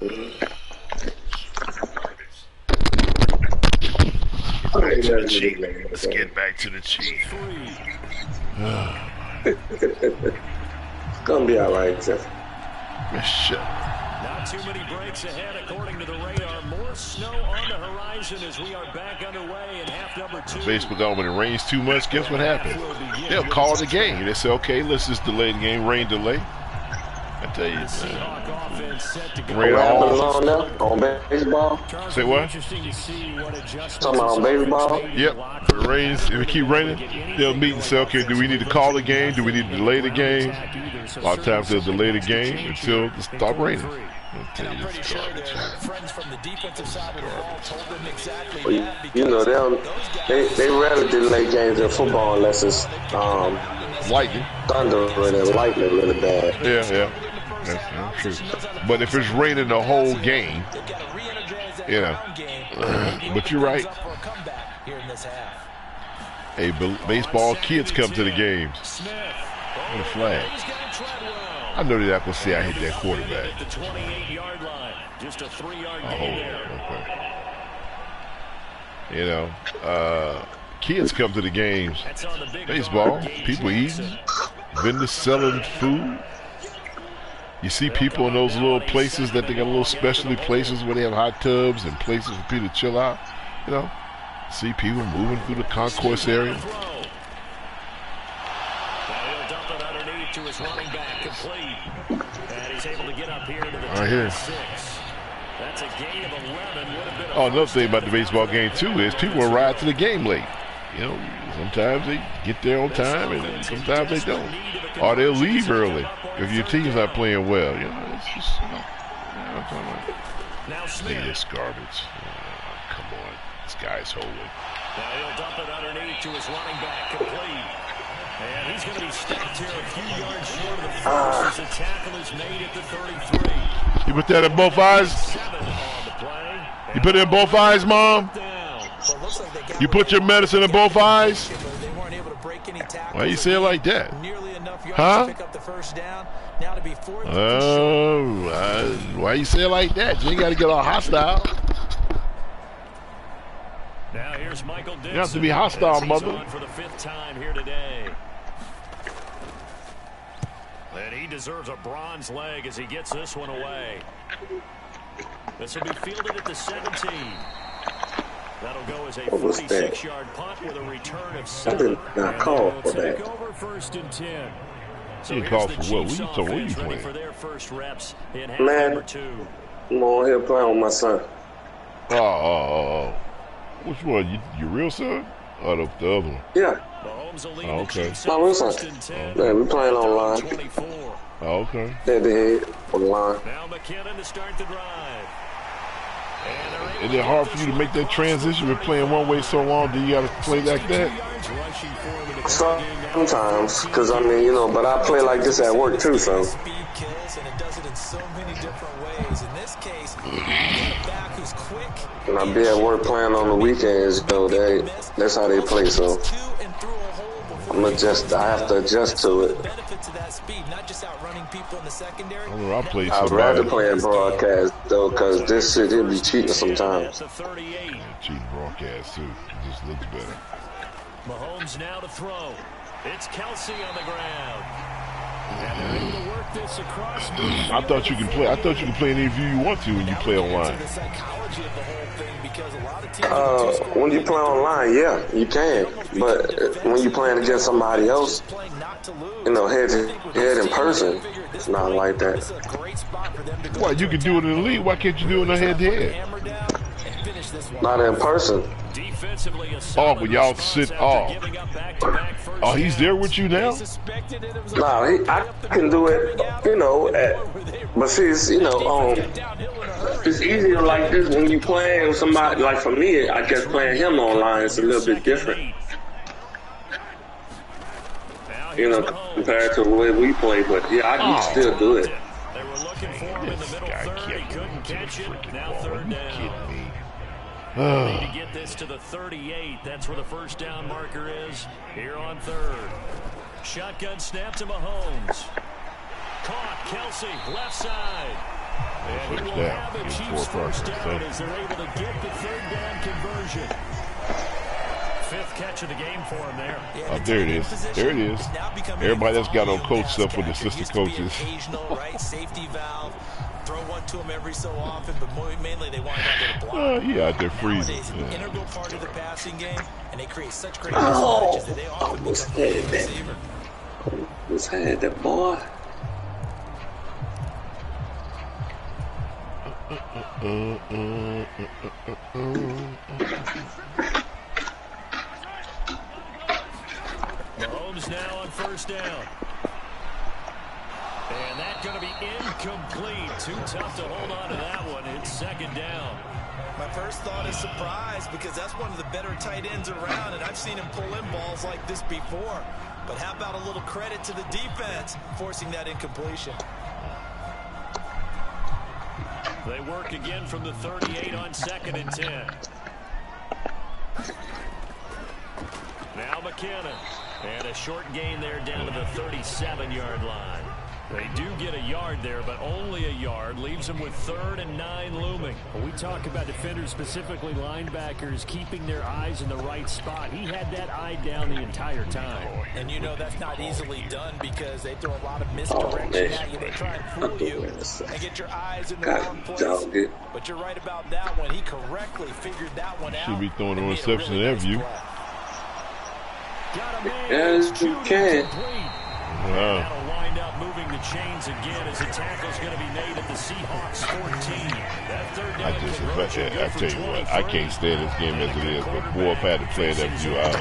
Back to the Chief. Let's get back to the Chief. It's gonna be all right, Jeff. Shit. Not too many breaks ahead, according to the radar. More snow on the horizon as we are back underway in half number 2. Baseball, when it rains too much, guess what happens? They'll call the game. They say, okay, let's just delay the game. Rain delay. I tell you, man. Rain On there on baseball. Say what? Talking about on baseball. Yep. If it rains, if it keep raining, they'll meet and say, okay, do we need to call the game? Do we need to delay the game? A lot of times they'll delay the game until it stops raining. I'll tell you, it's garbage. You know, they rarely delay games in football unless it's lightning, thunder, and lightning really bad. Yeah. That's true. But if it's raining the whole game, but you're right. Hey, baseball kids come to the games. What a flag. I know they're not going to say I hit that quarterback. The 28-yard line. Just a 3-yard gain there. Okay. Kids come to the games. Baseball, people eating, vendors selling food. You see people in those little places that they got little specialty places where they have hot tubs and places for people to chill out. You know, see people moving through the concourse area. To his running back, complete. And he's able to get up here to the right here. That's a gain of 11. Another thing about the baseball game too is people arrive to the game late. You know, sometimes they get there on time and sometimes they don't. Or they'll leave early if your team's not playing well. You know, it's just, I'm talking about. Look at this garbage. Come on. This guy's holding. Now he'll dump it underneath to his running back, complete. And he's going to be stopped here a few yards short of the first as the tackle is made at the 33. You put that in both eyes? You put it in both eyes, Mom? You put your medicine in both eyes? Why you say it like that? Huh? Why you say it like that? You ain't got to get all hostile. Now here's Michael Dixon. You have to be hostile, mother. For the 5th time here today. And he deserves a bronze leg as he gets this one away. This will be fielded at the 17. That'll go as a 46-yard punt with a return of 7. I did not call for that. Take over 1st and 10. So you called for what? What are you playing? For their first reps in half Man, number 2. I'm on here playing with my son. Oh. Which one? Your real son? Or the other one? Yeah. Okay. My real son. Yeah, we playing online. Okay. Head-to-head online. Now McKinnon to start the drive. Is it hard for you to make that transition with playing one way so long? Do you got to play like that? Sometimes, because I mean, you know, but I play like this at work too, so. And I be at work playing on the weekends, you know, that's how they play, so. I have to adjust to it. I'd rather play in broadcast, though, because this shit, it'll be cheating sometimes. Cheating broadcast, too. It just looks better. Mahomes now to throw. It's Kelsey on the ground. And they're able to work this across. I thought you could play. I thought you could play any view you want to when you play online. When you play online, yeah, you can. But when you're playing against somebody else, you know, head to head in person, it's not like that. Well, you can do it in the league. Why can't you do it in the head to head? Not in person. Oh, when y'all sit off. Oh, he's there with you now? Nah, I can do it, you know, but see, it's, you know, it's easier like this when you playing with somebody. Like for me, I guess playing him online is a little bit different, you know, compared to the way we play. But yeah, I can still do it. This guy can't get to the freaking ball. Are you kidding me? To get this to the 38, that's where the first down marker is here on 3rd. Shotgun snap to Mahomes. Caught, Kelsey, left side. And he will have a Chiefs first down as they're able to get the third down conversion. Fifth catch of the game for him there. Oh, there it is. There it is. Everybody that's got on coach stuff with assistant coaches. Right? Safety valve. Throw one to him every so often, but mainly they want to get a block. Yeah, out there freezing. Nowadays, an integral part of the passing game, and they create such great Oh, mismatches that they I often almost become had a that. receiver. Almost had that, boy. Mahomes now on first down. And that's going to be incomplete. Too tough to hold on to that one. It's second down. My first thought is surprise because that's one of the better tight ends around, and I've seen him pull in balls like this before. But how about a little credit to the defense forcing that incompletion? They work again from the 38 on 2nd and 10. Now McKinnon. And a short gain there down to the 37-yard line. They do get a yard there, but only a yard. Leaves them with 3rd and 9 looming. When we talk about defenders, specifically linebackers, keeping their eyes in the right spot. He had that eye down the entire time. And you know that's not easily done because they throw a lot of misdirection at you. They try and fool you and get your eyes in the wrong place. But you're right about that one. He correctly figured that one out. Should be throwing an interception in that view. Yes, you can. Wow. That'll wind up moving the chains again as the tackle's going to be made at the Seahawks 14. That third down I tell you what, I can't stand this game as it is, but boy, if I had to play that view out,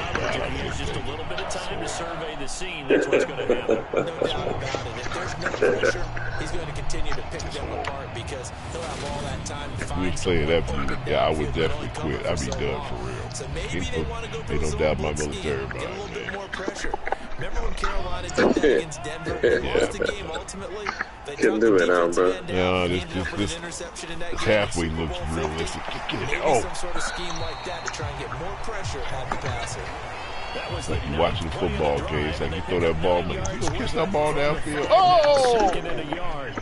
Just a little bit of time to survey the scene. That's what's going to happen. No doubt about it. If there's no pressure, he's going to continue to pick them apart because he'll have all that time to find. We play that view, yeah, I would definitely quit. I'd be done for real. So maybe they want to go They don't doubt my military get a little mind, bit man. more pressure. Remember when Carolina did that against Denver? They lost the game ultimately. They Couldn't do it now, bro. No, this halfway looks realistic. Maybe some sort of scheme like that to try and get more pressure at the passer. Like you watching a football game, it's like you throw that ball, man, you gonna catch that ball downfield. Oh! Second and a yard.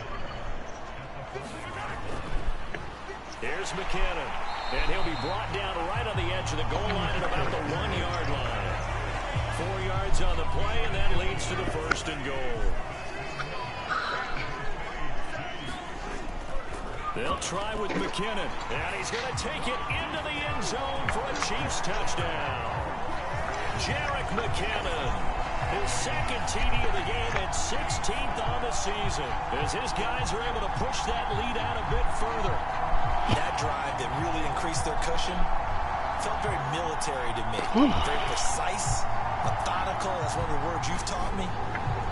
Here's McKinnon. And he'll be brought down right on the edge of the goal line at about the 1-yard line. 4 yards on the play, and that leads to the 1st and goal. They'll try with McKinnon. And he's going to take it into the end zone for a Chiefs touchdown. Jerick McKinnon, his 2nd TD of the game and 16th on the season, as his guys are able to push that lead out a bit further. That drive that really increased their cushion felt very military to me. Very precise, methodical. That's one of the words you've taught me.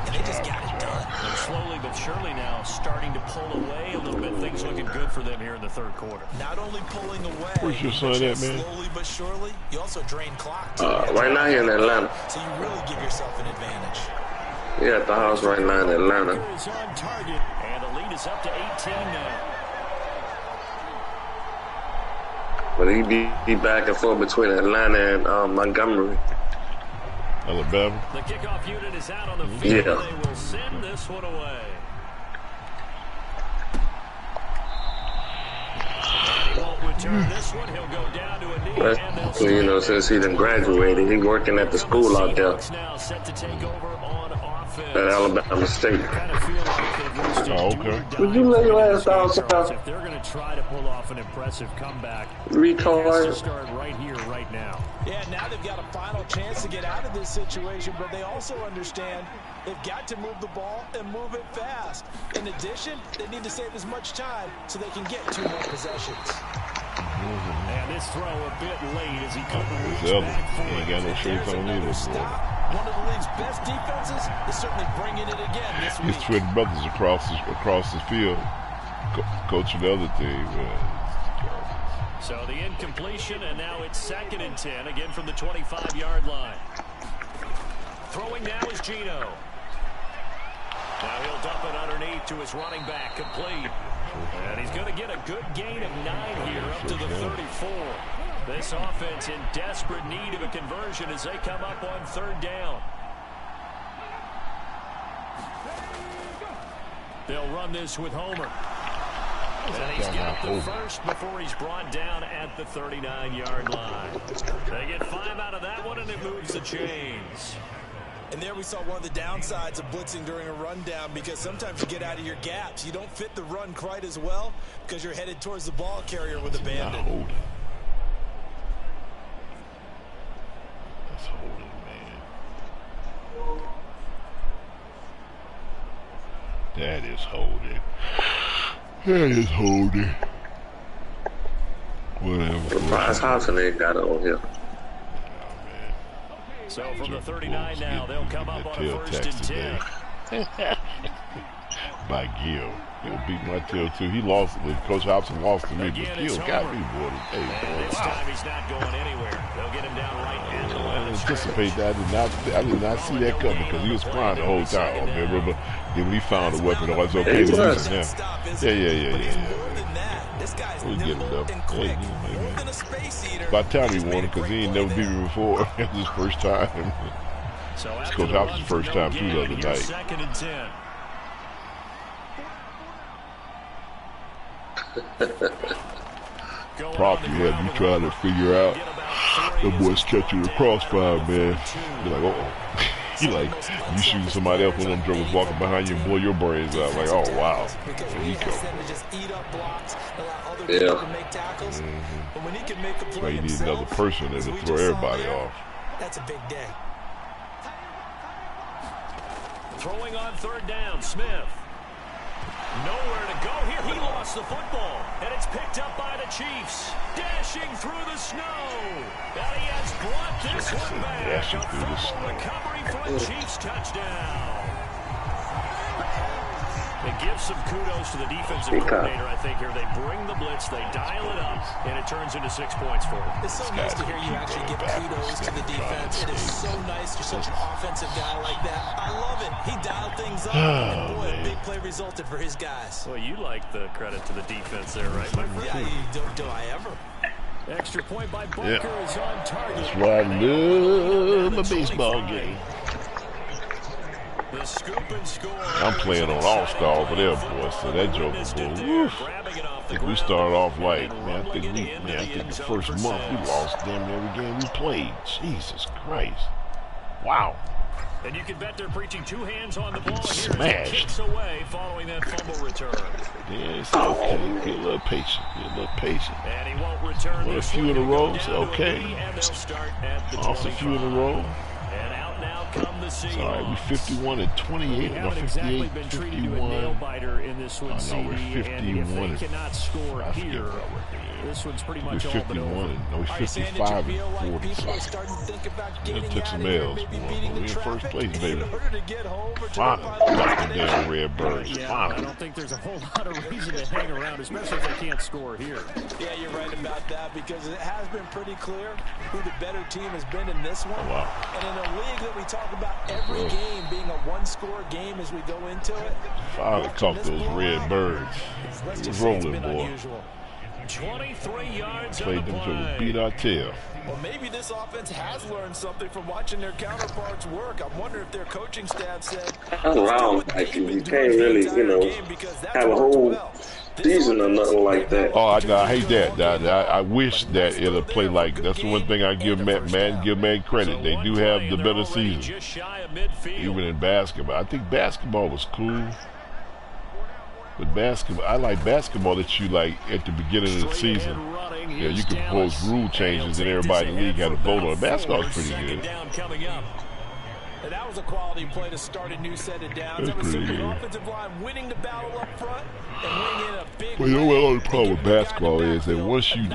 And they just got it done. And slowly but surely now starting to pull away a little bit. Things looking good for them here in the 3rd quarter. Not only pulling away, Where's your son at, man? slowly but surely, you also drain clock. Too. Right now here in Atlanta. So you really give yourself an advantage. Yeah, at the house right now in Atlanta. Is on target, and the lead is up to 18 now. But he be back and forth between Atlanta and Montgomery. Alabama. The kickoff unit is out on the field. Yeah. They will send this one away. And he won't return this one. He'll go down to a knee. That's, you know, since he done graduated, he working at the school out there Now set to take over on offense. at Alabama State. Kind of feel like they've reached a Oh, okay. Would you lay your ass down, Charles, if they're going to try to pull off an impressive comeback, it has to retard? start right here, right now. Yeah, now they've got a final chance to get out of this situation, but they also understand they've got to move the ball and move it fast. In addition, they need to save as much time so they can get 2 more possessions. And this throw a bit late as he couldn't reach Zelda, back for he ain't it. got no shirts on either, boy. One of the league's best defenses is certainly bringing it again this His week. twin brothers across the field, coaching the other team. So the incompletion, and now it's 2nd and 10, again from the 25-yard line. Throwing now is Gino. Now he'll dump it underneath to his running back, complete. And he's going to get a good gain of 9 here, up to the 34. This offense in desperate need of a conversion as they come up on 3rd down. They'll run this with Homer. And he's got the first before he's brought down at the 39-yard line. They get 5 out of that one, and it moves the chains. And there we saw one of the downsides of blitzing during a rundown, because sometimes you get out of your gaps. You don't fit the run quite as well because you're headed towards the ball carrier with a bandit. That's holding, man. That is holding. That is holding. Whatever. Surprise Hobson ain't got it on here. So from the 39 now, they'll come up on a 1st and 10. By Gil. He'll beat my tail too. He lost. Coach Hobson lost to me, but Gil got me, boy. This time he's not going anywhere. They'll get him down right at the line. I didn't anticipate that. I did not see that coming because he was crying the whole time. Remember? Then when he found a weapon, oh, it's okay to use it now. Yeah. We'll get him though. By the time he won it, because he ain't never beat me before. It was his first time. It's Coach Hobson's first time too the other night. 2nd and 10. Probably had me trying to figure out the boys catching the crossfire, man. You're like, uh-oh. You like, you shooting somebody else when them drivers walking behind you and blow your brains out. Like, oh, wow. Here he comes. Yeah. So you need another person there to throw everybody off. That's a big day. Throwing on 3rd down, Smith. Nowhere to go here. He lost the football, and it's picked up by the Chiefs. Dashing through the snow. And he has brought this one back. A fumble recovery for a Chiefs touchdown. It gives some kudos to the defensive coordinator, I think, here. They bring the blitz, they dial it up, and it turns into 6 points for them. It's so nice to hear you actually give kudos to the defense. It is so nice. You're such an offensive guy like that. I love it. He dialed things up, and boy, a big play resulted for his guys. Well, you like the credit to the defense there, right, my friend? Yeah, do I ever? Extra point by Bunker is on target. That's why I love my baseball game. The scoop and score. I'm playing on All-Star over there, boy. So that joker, boy. I think we started off like, man, I think the first month we lost damn every game we played. Jesus Christ. Wow. And you can bet they're preaching 2 hands on the ball here. Smashed. Kicks away following that fumble return. Yeah, it's okay. Get a little patient. And he won't return. Well, a few in a row, it's okay. And they'll start at the Lost a few in a row. And out now come the Seahawks. All right, we 51 and 28. We haven't exactly been treated to a nail biter in this one, CD. We're 51 and if they cannot score here, this one's pretty much all but over. No, we're 55 and 40. It took some L's, boy. We're in first place, baby. Finally, got the damn Redbirds. Yeah, I don't think there's a whole lot of reason to hang around, especially if they can't score here. Yeah, you're right about that, because it has been pretty clear who the better team has been in this one. Wow. And in a league that we talk about every game being a one-score game as we go into it. Finally caught those Redbirds. It was rolling, boy. Unusual. 23 yards Played them till we beat our tail. Well, maybe this offense has learned something from watching their counterparts work. I wonder if their coaching staff said, that's wrong. Like, you can't really, have a whole season or nothing like that. Oh, I hate that. I wish that it'll play like, that's the one thing I give Madden credit. They do have the better season. Even in basketball. I think basketball was cool. But basketball, I like basketball that you like at the beginning of the season. Yeah, you can propose rule changes and everybody in the league had a vote on it. Basketball's pretty good. And that was a quality play to start a new set of downs. That was the offensive line winning the battle up front and winning in a big well, you know what the problem with basketball is that once you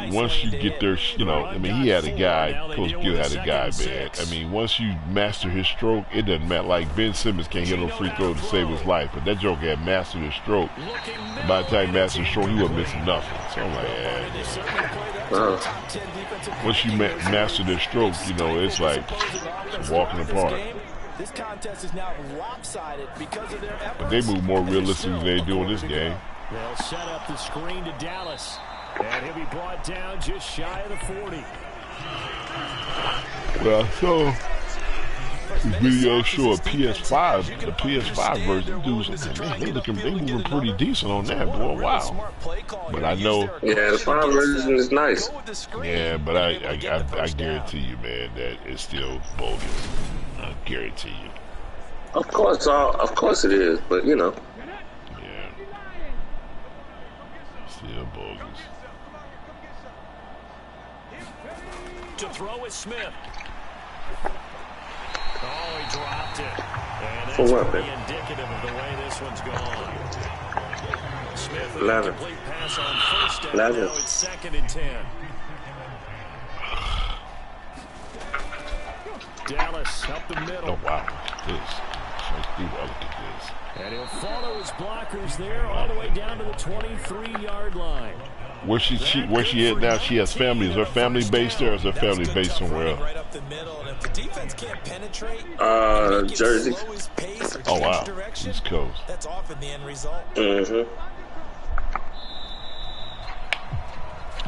get there, I mean, he had a guy, Coach Gill had a guy, man. I mean, once you master his stroke, it doesn't matter. Like Ben Simmons can't hit no free throw to save his life, but that joker had mastered his stroke. And by the time he mastered his stroke, he wasn't missing nothing. So I'm like, once you master their stroke, it's like it's walking apart. This contest is now lopsided because of their efforts. But they move more realistic than they do in this game. They'll set up the screen to Dallas. And he'll be brought down just shy of the 40. Well, so The video show a PS5, the PS5 version. Dudes, man, they moving pretty decent on that, boy. Wow. But I know. Yeah, the 5 version is nice. Yeah, but I guarantee you, man, that it's still bogus. I guarantee you. Of course it is, but you know. Yeah. Still bogus. To throw is Smith. Oh, he dropped it. And that's For what, pretty man? indicative of the way this one's gone. Smith with a 11. complete pass on first down. 11. Now it's 2nd and 10. Dallas up the middle. Oh wow, look at this. And he'll follow his blockers there all the way down to the 23-yard line. Where she at now? She has family. Is her family based there, or is her family based somewhere else? Right up the middle, and if the defense can't penetrate, Jersey. Oh wow, East Coast. That's often the end result. Mm-hmm.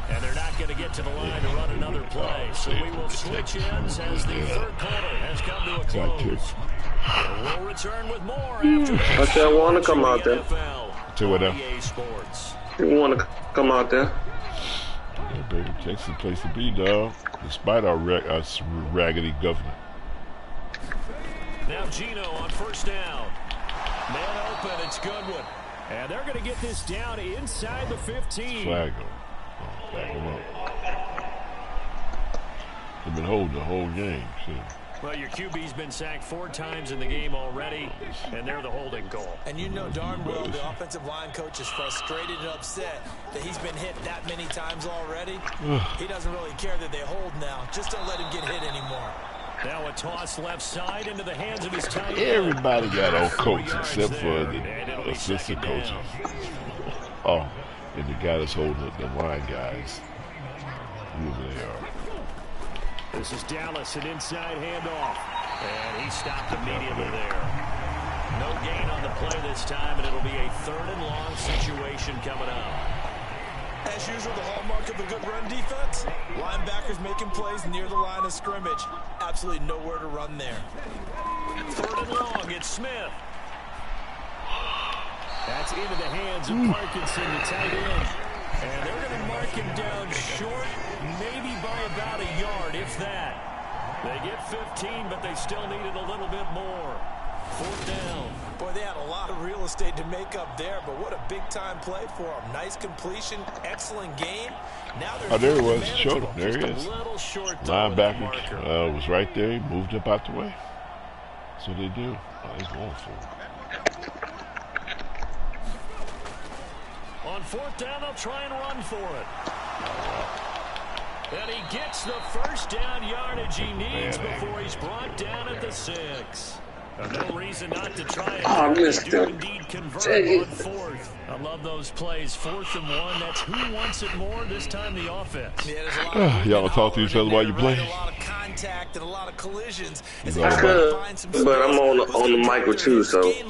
And they're not going to get to the line to run another play. So we will switch ends as the third quarter has come to a close. We'll return with more after I said I want to come out there. To what else? You want to come out there? Yeah, baby, Texas place to be, dog. Despite our raggedy government. Now Gino on first down. Man open, it's Goodwin. And they're going to get this down inside the 15. Flag him. Back him up. They've been holding the whole game. Shit. Well, your QB's been sacked 4 times in the game already, and they're the holding goal. And you know darn well the offensive line coach is frustrated and upset that he's been hit that many times already. He doesn't really care that they hold now. Just don't let him get hit anymore. Now a toss left side into the hands of his tight end. Everybody got on coach except for the assistant coaches. Oh, and the guy that's holding up the line guys. Whoever they are. This is Dallas, an inside handoff. And he stopped immediately there. No gain on the play this time, and it'll be a 3rd and long situation coming up. As usual, the hallmark of a good run defense, linebackers making plays near the line of scrimmage. Absolutely nowhere to run there. 3rd and long, it's Smith. That's into the hands of Parkinson, the tight end. And they're going to mark him down short, maybe by about a yard, if that. They get 15, but they still needed a little bit more. 4th down. Boy, they had a lot of real estate to make up there, but what a big-time play for them. Nice completion, excellent game. Now they're there he was. Showed him. There he is. Linebacker was right there. He moved up out the way. That's what they do. Oh, he's going for it. On 4th down, they'll try and run for it. And he gets the first down yardage he needs before he's brought down at the 6. No reason not to try it. I missed do him. indeed convert on 4th. I love those plays. 4th and 1. That's who wants it more. This time the offense. Yeah, there's a lot of Y'all talk to each other while you play? A lot of contact and a lot of collisions. I could, but I'm on the mic with you, so I'm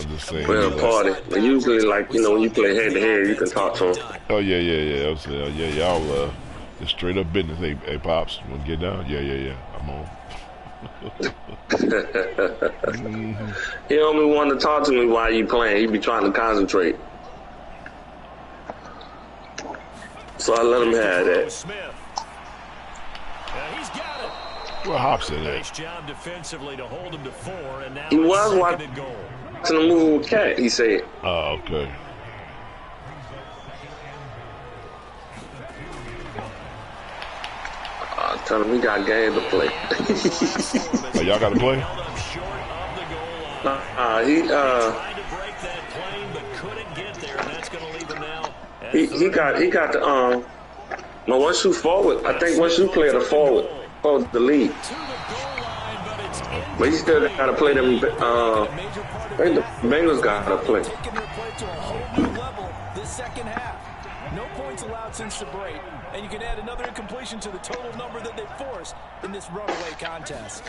just saying. we're in a party. But usually, like, you know, when you play head-to-head, you can talk to them. Oh, yeah. Y'all it's straight up business. Hey, Pops, want to get down? Yeah. I'm on. He only wanted to talk to me while you playing. He be trying to concentrate. So I let him have that. He's got it. Where Hops in there? Nice job defensively to hold him to 4, and now He was it's 2nd watching and goal. the movie with Cat, he said. Oh, okay. Tell him we got game to play. Oh, y'all got to play? He got the no, once you forward, I think once you play the forward the lead. But you still got to play them. I think the Bengals got to play. Taking their play to a whole new level this second half. No points allowed since the break, and you can add another incompletion to the total number that they forced in this runaway contest.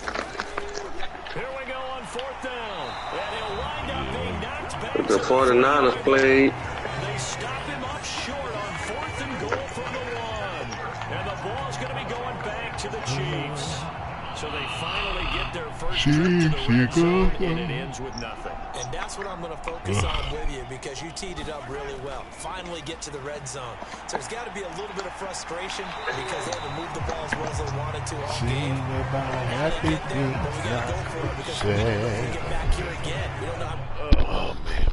Here we go on 4th down, and he'll wind up being knocked back. The 49ers played. They stop him up short on 4th and goal from the 1, and the ball's going to be going back to the Chiefs. So they finally get their first trip to the red zone, and it ends with nothing. And that's what I'm going to focus on with you, because you teed it up really well. Finally get to the red zone. So there's got to be a little bit of frustration because they haven't moved the ball as well as they wanted to all game. Now they get there, but we got to go for it because we get back here again. We don't know how... Oh, man.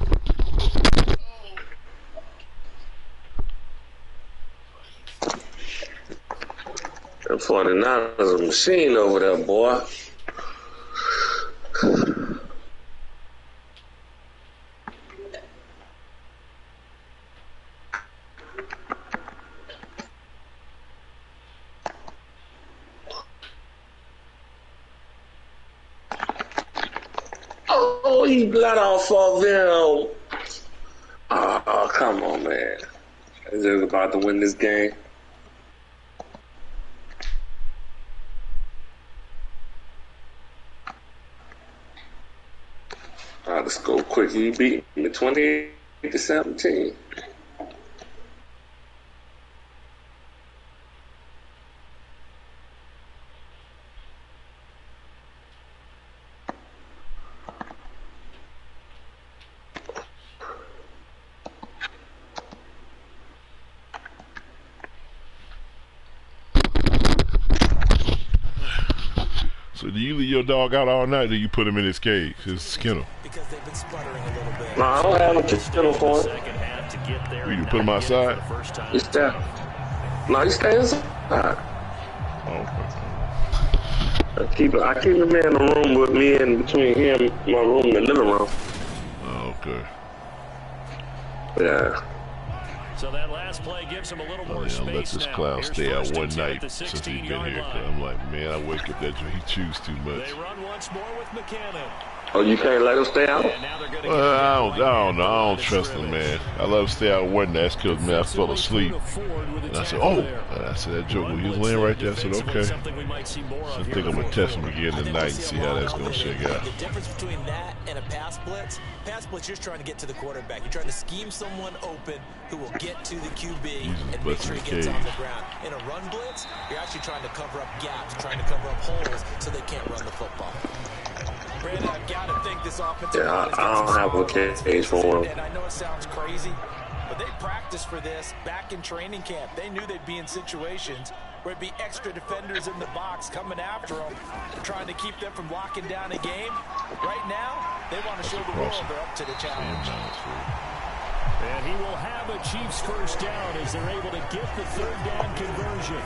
The 49ers a machine over there, boy. Oh, he bled off of him. Oh, come on, man. Is it about to win this game? All right, let's go quick. He beat me 28-17. So do you leave your dog out all night, or do you put him in his cage, his kennel? Because they've been sputtering a little bit. No, I don't have a kennel for him. You can put him outside? He's there. No, he stays inside. Oh, I keep him in the room with me, and between him, my room, and the living room. okay. Yeah. So that last play gives him a little more Let space this now. clown Here's stay out first one and 10 at night the since he's been 16-yard here. line. I'm like, man, I wake up that he chews too much. They run once more with McKinnon. Oh, you can't let him stay out? And now they're gonna I don't know. I don't trust him, man. I love to stay out one night because, man, I fell asleep. And I said, oh. And I said, that joker, he was laying right there. I said, okay. So I think I'm going to test him again tonight and see how that's going to shake out. The difference between that and a pass blitz, you're just trying to get to the quarterback. You're trying to scheme someone open who will get to the QB and make sure he gets on the ground. In a run blitz, you're actually trying to cover up gaps, trying to cover up holes so they can't run the football. Brandon, I've got to think this offensive line is I don't have a cage for him. And I know it sounds crazy, but they practiced for this back in training camp. They knew they'd be in situations where it'd be extra defenders in the box coming after them, trying to keep them from locking down a game. Right now, they want to show the world they're up to the challenge. And he will have a Chiefs first down as they're able to get the third down conversion.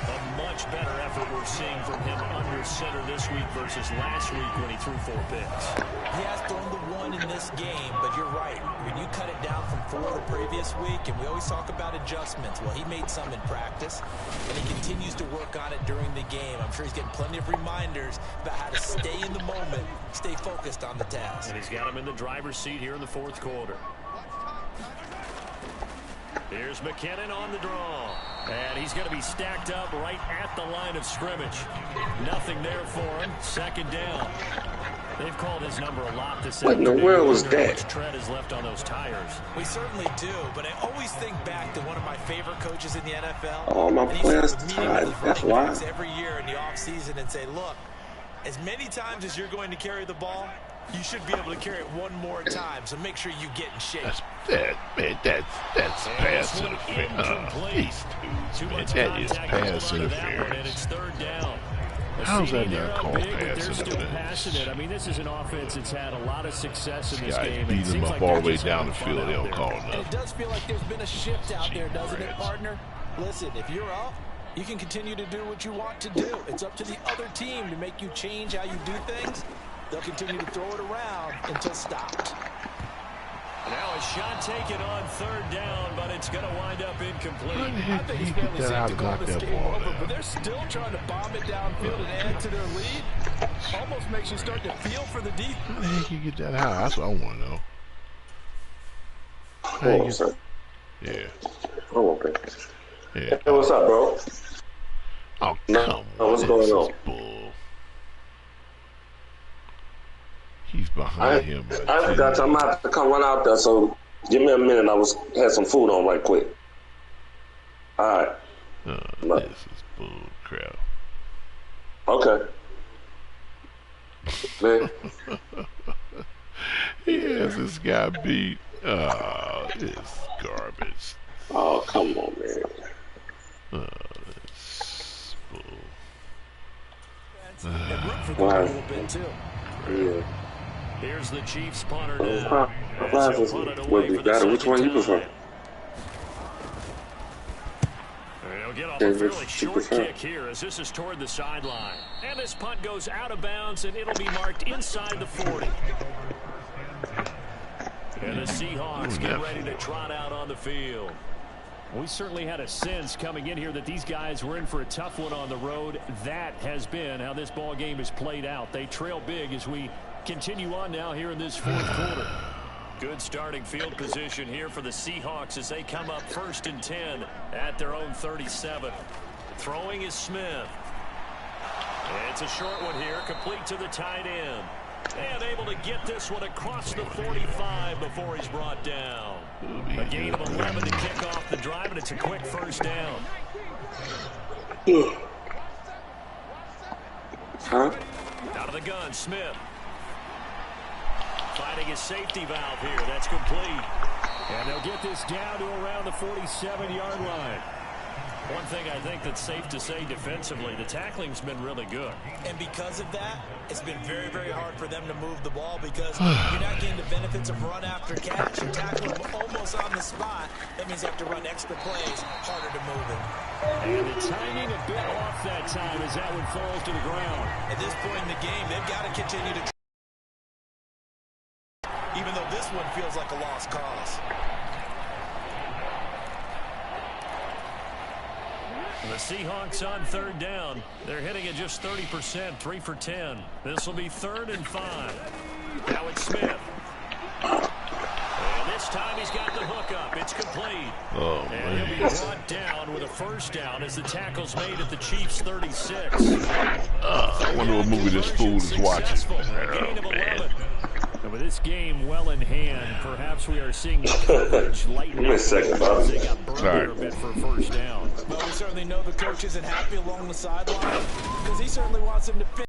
A much better effort we're seeing from him under center this week versus last week when he threw 4 picks. He has thrown the one in this game, but you're right. When you cut it down from 4 the previous week, and we always talk about adjustments, well, he made some in practice, and he continues to work on it during the game. I'm sure he's getting plenty of reminders about how to stay in the moment, stay focused on the task. And he's got him in the driver's seat here in the 4th quarter. Here's McKinnon on the draw. And he's going to be stacked up right at the line of scrimmage. Nothing there for him. Second down. They've called his number a lot this What in the world was that? Much tread is left on those tires. We certainly do, but I always think back to one of my favorite coaches in the NFL. All my players tied. That's why. Every year in the offseason and say, look, as many times as you're going to carry the ball, you should be able to carry it one more time, so make sure you get in shape. That's pass interference. That is pass interference. And it's third down. How's that not called pass They're still interference? passing it. I mean, this is an offense that's had a lot of success in this game. Beating them up all the way down the field, they don't call And nothing. it does feel like there's been a shift out there, doesn't it, partner? Listen, if you're up, you can continue to do what you want to do. It's up to the other team to make you change how you do things. They'll continue to throw it around until stopped. Now a shot taken on third down, but it's going to wind up incomplete. I think it's fairly safe to call this game over, but they're still trying to bomb it downfield and add to their lead. Almost makes you start to feel for the defense. How the heck you get that high? That's what I want to know. Hold on, sir. Yeah. Hold on, Yeah. Hey, what's up, bro? Oh, No, come no, what's on. going This on? is bull. He's behind him. I forgot. I'm about to come run out there, so give me a minute. I had some food on right quick. All right. This is bull crap. Okay. Man. He has this guy beat. Oh, it's garbage. Oh, come on, man. Why? Yeah. Here's the Chiefs punter now. Which one you prefer? He'll get off a fairly short kick here as this is toward the sideline. And this punt goes out of bounds, and it'll be marked inside the 40. And the Seahawks get ready to trot out on the field. We certainly had a sense coming in here that these guys were in for a tough one on the road. That has been how this ball game is played out. They trail big as we continue on now here in this fourth quarter. Good starting field position here for the Seahawks as they come up 1st and 10 at their own 37. Throwing is Smith. It's a short one here, complete to the tight end. And able to get this one across the 45 before he's brought down. A gain of 11 to kick off the drive, and it's a quick first down. Huh? Out of the gun, Smith. Finding his safety valve here. That's complete. And they'll get this down to around the 47-yard line. One thing I think that's safe to say defensively, the tackling's been really good. And because of that, it's been very, very hard for them to move the ball because you're not getting the benefits of run after catch. You tackle them almost on the spot. That means you have to run extra plays, harder to move it. And the timing a bit off that time as that one falls to the ground. At this point in the game, they've got to continue to even though this one feels like a lost cause. The Seahawks on 3rd down. They're hitting at just 30%, 3 for 10. This will be 3rd and 5. Now it's Smith. And this time he's got the hook up. It's complete. Oh, and man. he'll be brought down with a first down as the tackle's made at the Chiefs' 36. I wonder what movie this fool is watching. Gain of Oh, 11. man. And with this game well in hand, perhaps we are seeing the coverage lighten up as they got burned there a bit for first down. Well, we certainly know the coach isn't happy along the sideline because he certainly wants him to finish.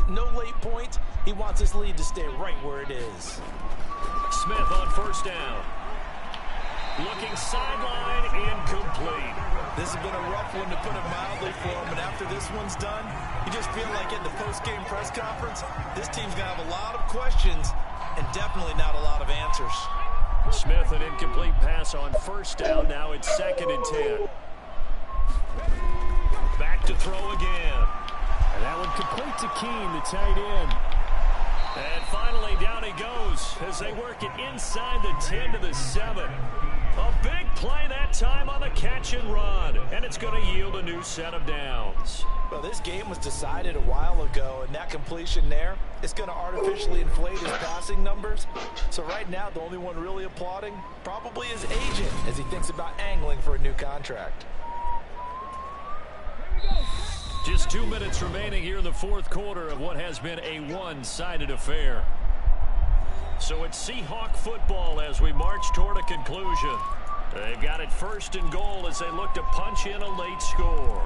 No late points. He wants his lead to stay right where it is. Smith on first down. Looking sideline, incomplete. This has been a rough one to put it mildly for him, and after this one's done, you just feel like in the post-game press conference, this team's going to have a lot of questions and definitely not a lot of answers. Smith, an incomplete pass on first down. Now it's 2nd and 10. Back to throw again. And that one complete to Keene, the tight end. And finally, down he goes as they work it inside the 10 to the 7. A big play that time on the catch and run. And it's going to yield a new set of downs. Well, this game was decided a while ago, and that completion there is going to artificially inflate his passing numbers. So right now, the only one really applauding probably his agent as he thinks about angling for a new contract. Just 2 minutes remaining here in the fourth quarter of what has been a one-sided affair. So it's Seahawk football as we march toward a conclusion. They've got it 1st and goal as they look to punch in a late score.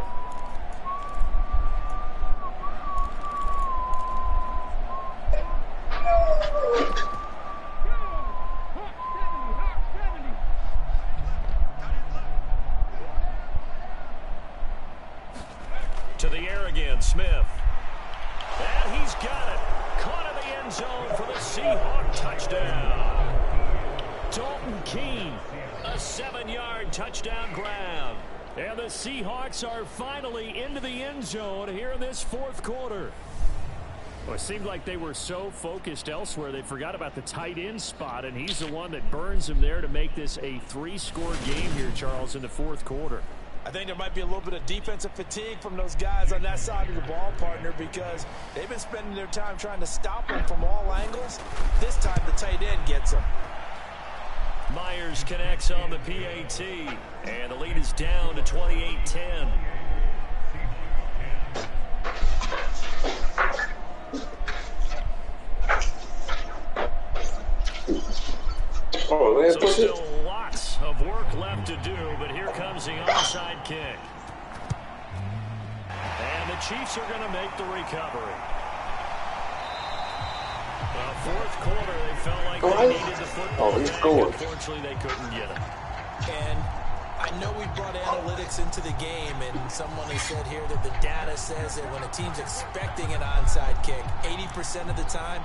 To the air again, Smith. And he's got it. Caught in the end zone for the Seahawk touchdown. Dalton Keene, a 7-yard touchdown grab. And the Seahawks are finally into the end zone here in this fourth quarter. Well, it seemed like they were so focused elsewhere they forgot about the tight end spot, and he's the one that burns them there to make this a 3-score game here, Charles, in the fourth quarter. I think there might be a little bit of defensive fatigue from those guys on that side of the ball, partner, because they've been spending their time trying to stop them from all angles. This time the tight end gets them. Myers connects on the PAT, and the lead is down to 28-10. Oh, man, So still lots of work left to do, but here comes the onside kick. And the Chiefs are going to make the recovery. Fourth quarter, they felt like they needed the football. Unfortunately, they couldn't get it. And I know we brought analytics into the game, and someone has said here that the data says that when a team's expecting an onside kick, 80% of the time,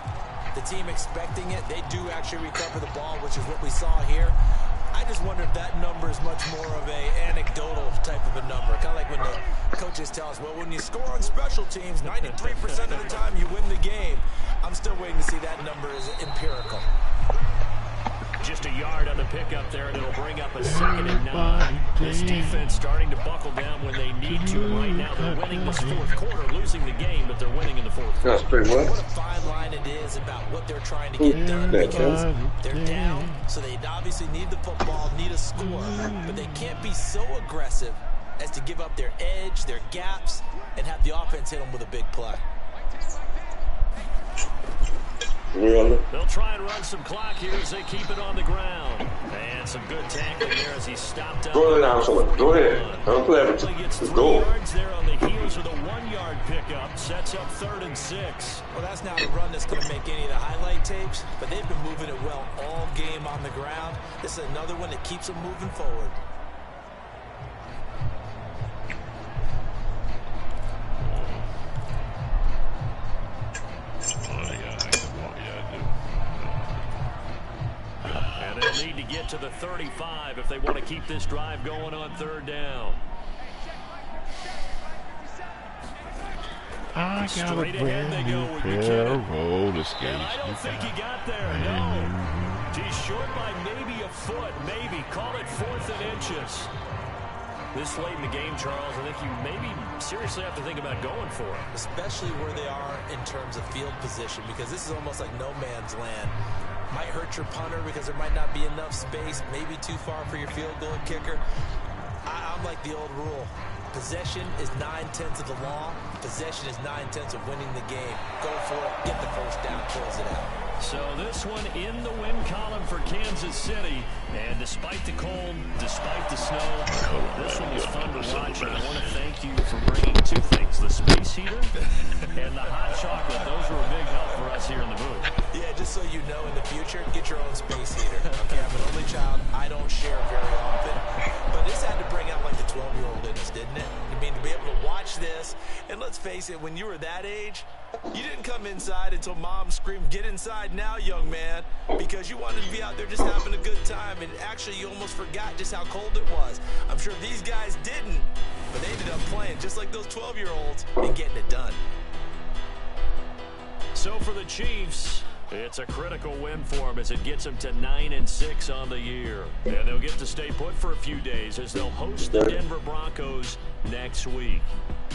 the team expecting it, they do actually recover the ball, which is what we saw here. I just wonder if that number is much more of a anecdotal type of a number. Kind of like when the coaches tell us, well, when you score on special teams, 93% of the time you win the game. I'm still waiting to see that number is empirical. Just a yard on the pickup there, and it'll bring up a 2nd and 9. This defense starting to buckle down when they need to. Right now, they're winning this fourth quarter, losing the game, but they're winning in the fourth quarter. That's pretty much. What a fine line it is about what they're trying to get done, because they're down, so they obviously need the football, need a score, but they can't be so aggressive as to give up their edge, their gaps, and have the offense hit them with a big play. Really? They'll try and run some clock here as they keep it on the ground. And some good tackling there as he stopped out. Go ahead. Don't play with you. Let's go. Yards there on the heels of a 1-yard pickup. Sets up 3rd and 6. Well, that's not a run that's going to make any of the highlight tapes, but they've been moving it well all game on the ground. This is another one that keeps them moving forward. And they'll need to get to the 35 if they want to keep this drive going on 3rd down. I got a brand new pair of roller skates. I don't think he got there, no. He's short by maybe a foot, maybe. Call it 4th and inches. This late in the game, Charles, I think you maybe seriously have to think about going for it. Especially where they are in terms of field position, because this is almost like no man's land. Might hurt your punter because there might not be enough space, maybe too far for your field goal kicker. I'm like the old rule. Possession is 9/10 of the law. Possession is 9/10 of winning the game. Go for it, get the first down, close it out. So this one in the win column for Kansas City. And despite the cold, despite the snow, this one was fun to watch. And I want to thank you for bringing 2 things, the space heater and the hot chocolate. Those were a big help for us here in the booth. Yeah, just so you know, in the future, get your own space heater. Okay, I'm an only child. I don't share very often. But this had to bring out like the 12-year-old in us, didn't it? I mean, to be able to watch this, and let's face it, when you were that age, you didn't come inside until mom screamed, "Get inside now, young man," because you wanted to be out there just having a good time, and actually you almost forgot just how cold it was. I'm sure these guys didn't, but they ended up playing just like those 12-year-olds and getting it done. So for the Chiefs, it's a critical win for them as it gets them to 9-6 on the year. And they'll get to stay put for a few days as they'll host the Denver Broncos next week.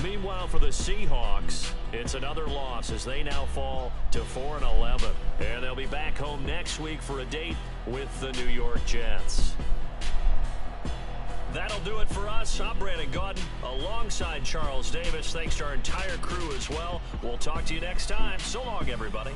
Meanwhile, for the Seahawks, it's another loss as they now fall to 4-11. And they'll be back home next week for a date with the New York Jets. That'll do it for us. I'm Brandon Gaudin alongside Charles Davis. Thanks to our entire crew as well. We'll talk to you next time. So long, everybody.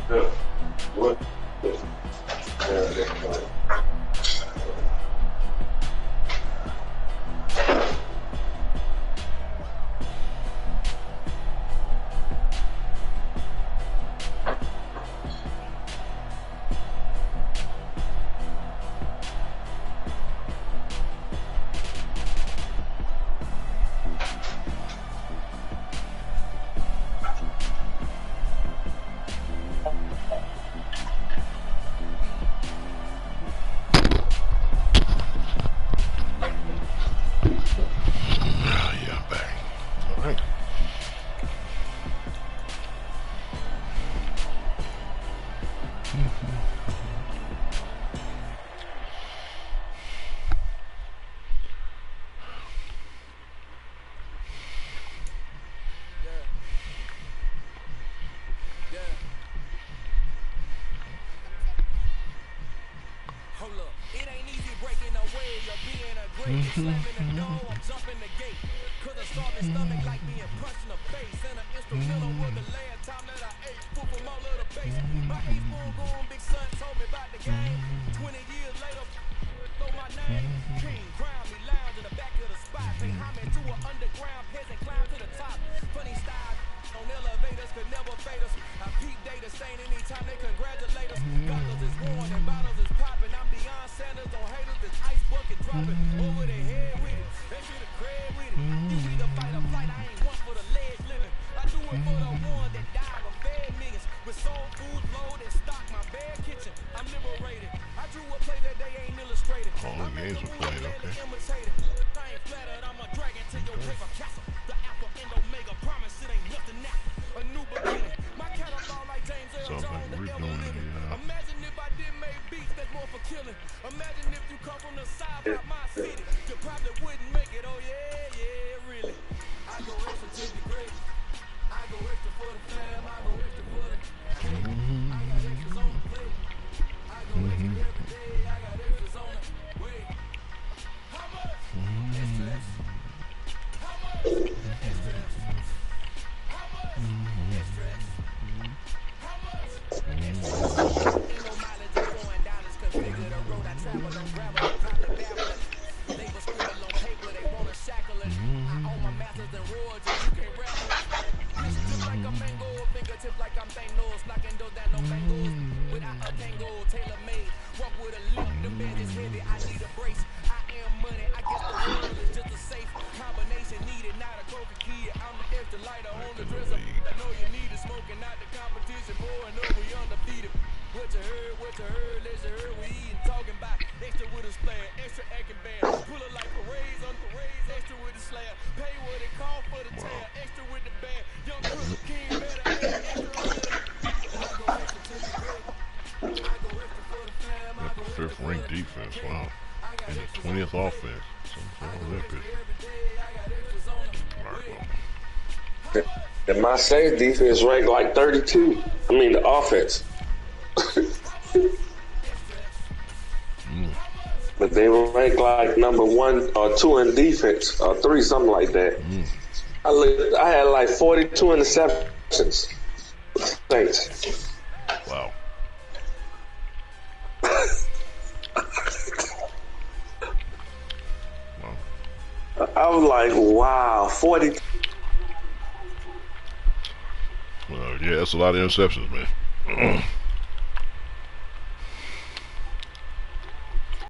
Yeah. What? Yeah. Yeah, I'm back. All right. Hold up, it ain't easy breaking away or being a great. Slamming the door, I'm jumping the gate. Cause a starving stomach like being punched in the face. And an instrumental was the last time that I ate food from all of the base. My ace spoon goon, big son told me about the game. 20 years later, know my name. King, crown me, lounge in the back of the spot. Pay homage to an underground peasant, climb to the top. Funny style on elevators could never fade us. I peep data saying anytime they congratulate us. Goggles is worn and bottles is popping. I'm beyond Sanders on haters, this ice bucket dropping over their head with it. They should have cred with it. You either fight or flight, I ain't one for the ledge living. I do it for the one that died but fed niggas. With soul food load and stock my bare kitchen. I'm liberated. I drew a play that they ain't illustrated. All the games were played, okay. I ain't flattered, I'm a dragon to your paper castle. The alpha and omega promise it ain't nothing now. A new beginning. My catalog like James Earl Jones, the ever living. Imagine if I did make beats that's more for killing. Imagine if you come from the side of my city. You probably wouldn't make it, oh yeah, yeah, really. I go extra to the grave. I go extra for the fam, I go extra for the I got extras on the plate. I go extra every day, I got extras on the way. How much? Extras. How much? Extras. How much? Extras. How much? Ain't no mileage on $4 configure the road I travel on gravel. Pop the barrel. Labor scribble on paper, they want to shackle it. I own my masters and royalties, you can't raffle it. Just like a mango, fingertips like I'm Thanos, knocking those down no bangles. Without a tango, tailor made. Walk with a limp, the bed is heavy, I need a brace. I am money, I guess the world is just a safe combination needed, not a coca key. I'm the extra lighter on the dresser. I know you need it, smoking out the competition, pouring up, we undefeated. What you heard, let's you heard, we eating, talking about extra with a splash, extra acting band. Pull it like parades on parades, extra with the slab. Pay what it call for the tail, extra with the band. Young Crystal King better extra with it. I go extra to the great. I go extra for the fam. I go extra Fifth ranked defense, wow. And the 20th offense. Something wrong with that bitch. All right, well. And my safe defense ranked like 32. I mean, the offense. But they were ranked like number 1 or 2 in defense, or 3, something like that. I had like 42 interceptions. Thanks. Wow. I was like, wow, 40. Yeah, that's a lot of interceptions, man.